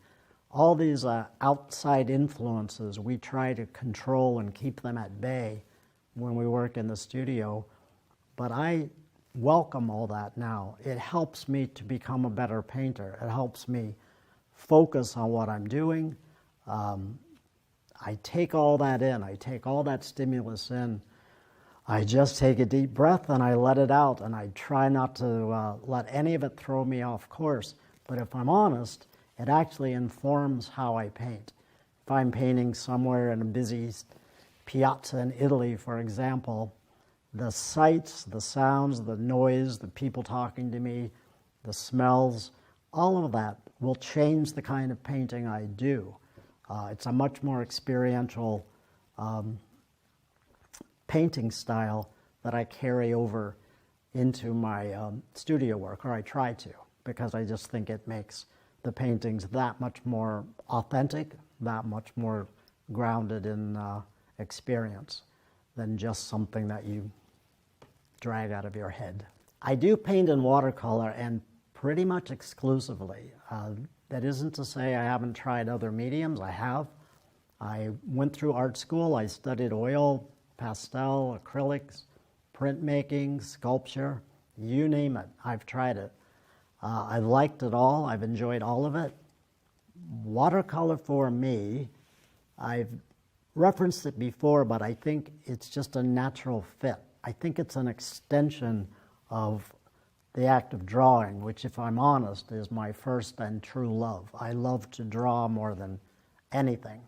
All these outside influences, we try to control and keep them at bay when we work in the studio, but I welcome all that now. It helps me to become a better painter. It helps me focus on what I'm doing. I take all that in. I take all that stimulus in. I just take a deep breath and I let it out, and I try not to let any of it throw me off course. But if I'm honest, it actually informs how I paint. If I'm painting somewhere in a busy piazza in Italy, for example, the sights, the sounds, the noise, the people talking to me, the smells, all of that will change the kind of painting I do. It's a much more experiential painting style that I carry over into my studio work, or I try to, because I just think it makes the paintings that much more authentic, that much more grounded in experience than just something that you drag out of your head. I do paint in watercolor, and pretty much exclusively. That isn't to say I haven't tried other mediums. I have. I went through art school. I studied oil, pastel, acrylics, printmaking, sculpture, you name it. I've tried it. I've liked it all. I've enjoyed all of it. Watercolor for me, I've referenced it before, but I think it's just a natural fit. I think it's an extension of the act of drawing, which, if I'm honest, is my first and true love. I love to draw more than anything.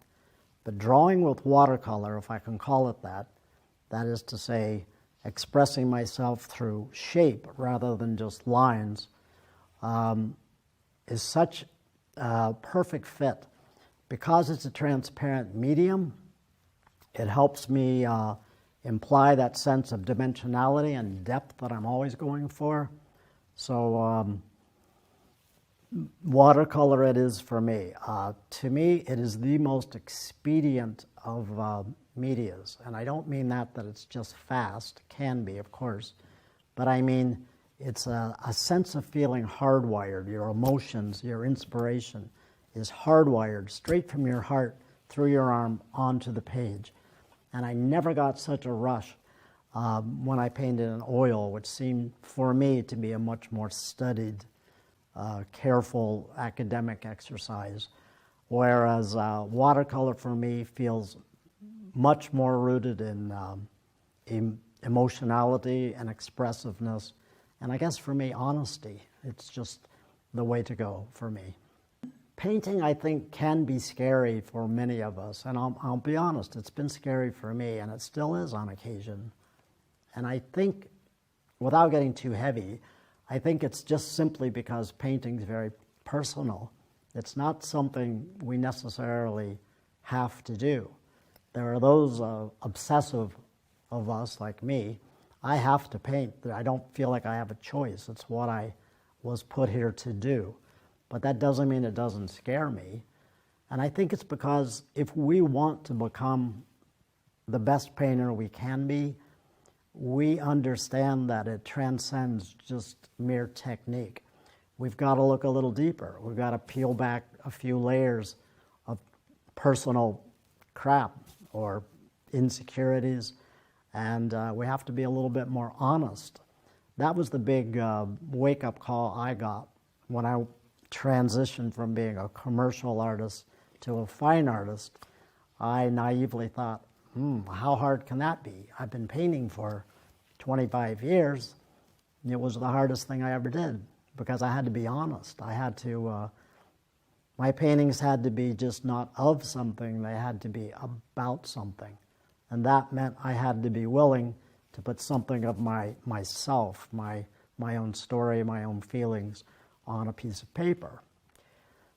But drawing with watercolor, if I can call it that, that is to say, expressing myself through shape rather than just lines, is such a perfect fit. Because it's a transparent medium, it helps me imply that sense of dimensionality and depth that I'm always going for. So watercolor it is for me. To me, it is the most expedient of medias. And I don't mean that it's just fast. It can be, of course. But I mean, it's a sense of feeling hardwired. Your emotions, your inspiration is hardwired straight from your heart through your arm onto the page. And I never got such a rush when I painted in oil, which seemed for me to be a much more studied, careful academic exercise. Whereas watercolor for me feels much more rooted in emotionality and expressiveness, and I guess for me, honesty. It's just the way to go for me. Painting, I think, can be scary for many of us, and I'll be honest, it's been scary for me, and it still is on occasion. And I think, without getting too heavy, I think it's just simply because painting's very personal. It's not something we necessarily have to do. There are those obsessive of us, like me. I have to paint. I don't feel like I have a choice. It's what I was put here to do. But that doesn't mean it doesn't scare me. And I think it's because if we want to become the best painter we can be, we understand that it transcends just mere technique. We've got to look a little deeper. We've got to peel back a few layers of personal crap or insecurities, and we have to be a little bit more honest. That was the big wake-up call I got when I transitioned from being a commercial artist to a fine artist. I naively thought, how hard can that be? I've been painting for 25 years. It was the hardest thing I ever did because I had to be honest. I had to, my paintings had to be just not of something, they had to be about something. And that meant I had to be willing to put something of myself, my own story, my own feelings on a piece of paper.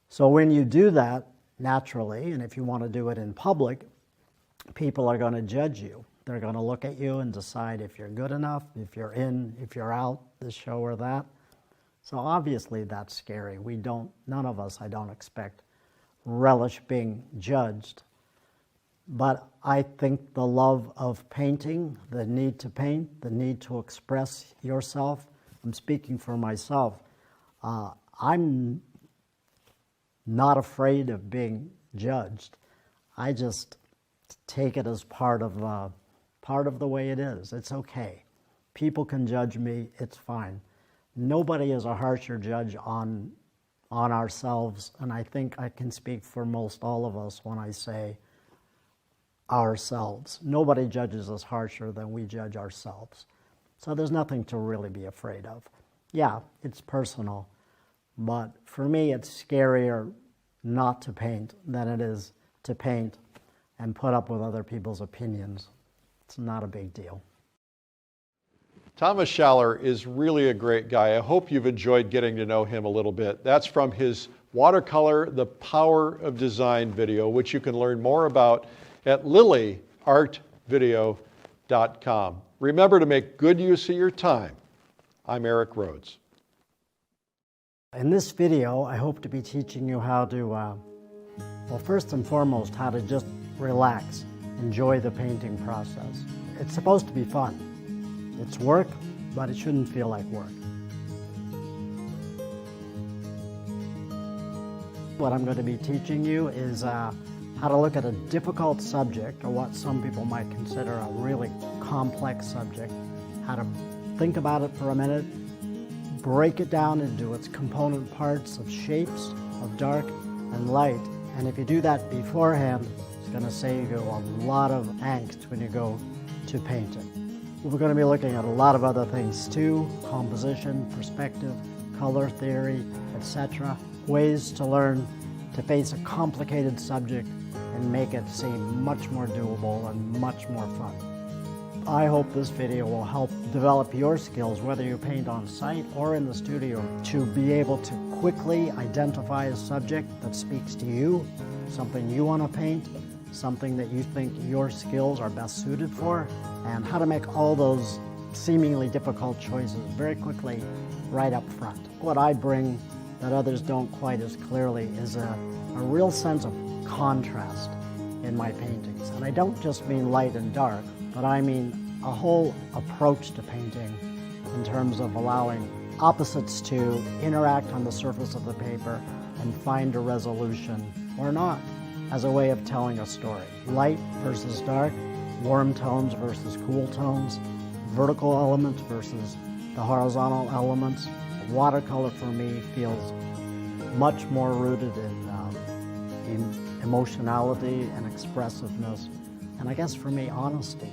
So when you do that, naturally, and if you want to do it in public, people are going to judge you. They're going to look at you and decide if you're good enough, if you're in, if you're out, this show or that. So obviously that's scary. None of us, I don't expect, relish being judged. But I think the love of painting, the need to paint, the need to express yourself, I'm speaking for myself, I'm not afraid of being judged. I just take it as part of the way it is. It's okay. People can judge me, it's fine. Nobody is a harsher judge on ourselves, and I think I can speak for most all of us when I say ourselves. Nobody judges us harsher than we judge ourselves. So there's nothing to really be afraid of. Yeah, it's personal, but for me it's scarier not to paint than it is to paint and put up with other people's opinions. It's not a big deal. Thomas Schaller is really a great guy. I hope you've enjoyed getting to know him a little bit. That's from his Watercolor, The Power of Design video, which you can learn more about at lilyartvideo.com. Remember to make good use of your time. I'm Eric Rhodes. In this video, I hope to be teaching you how to, well, first and foremost, how to just relax, enjoy the painting process. It's supposed to be fun. It's work, but it shouldn't feel like work. What I'm going to be teaching you is how to look at a difficult subject, or what some people might consider a really complex subject, how to think about it for a minute, break it down into its component parts of shapes, of dark and light. And if you do that beforehand, it's going to save you a lot of angst when you go to paint it. We're going to be looking at a lot of other things too: composition, perspective, color theory, etc. Ways to learn to face a complicated subject and make it seem much more doable and much more fun. I hope this video will help develop your skills, whether you paint on site or in the studio, to be able to quickly identify a subject that speaks to you, something you want to paint, something that you think your skills are best suited for, and how to make all those seemingly difficult choices very quickly right up front. What I bring that others don't quite as clearly is a real sense of contrast in my paintings. And I don't just mean light and dark, but I mean a whole approach to painting in terms of allowing opposites to interact on the surface of the paper and find a resolution or not, as a way of telling a story. Light versus dark, warm tones versus cool tones, vertical elements versus the horizontal elements. Watercolor for me feels much more rooted in emotionality and expressiveness, and I guess for me, honesty.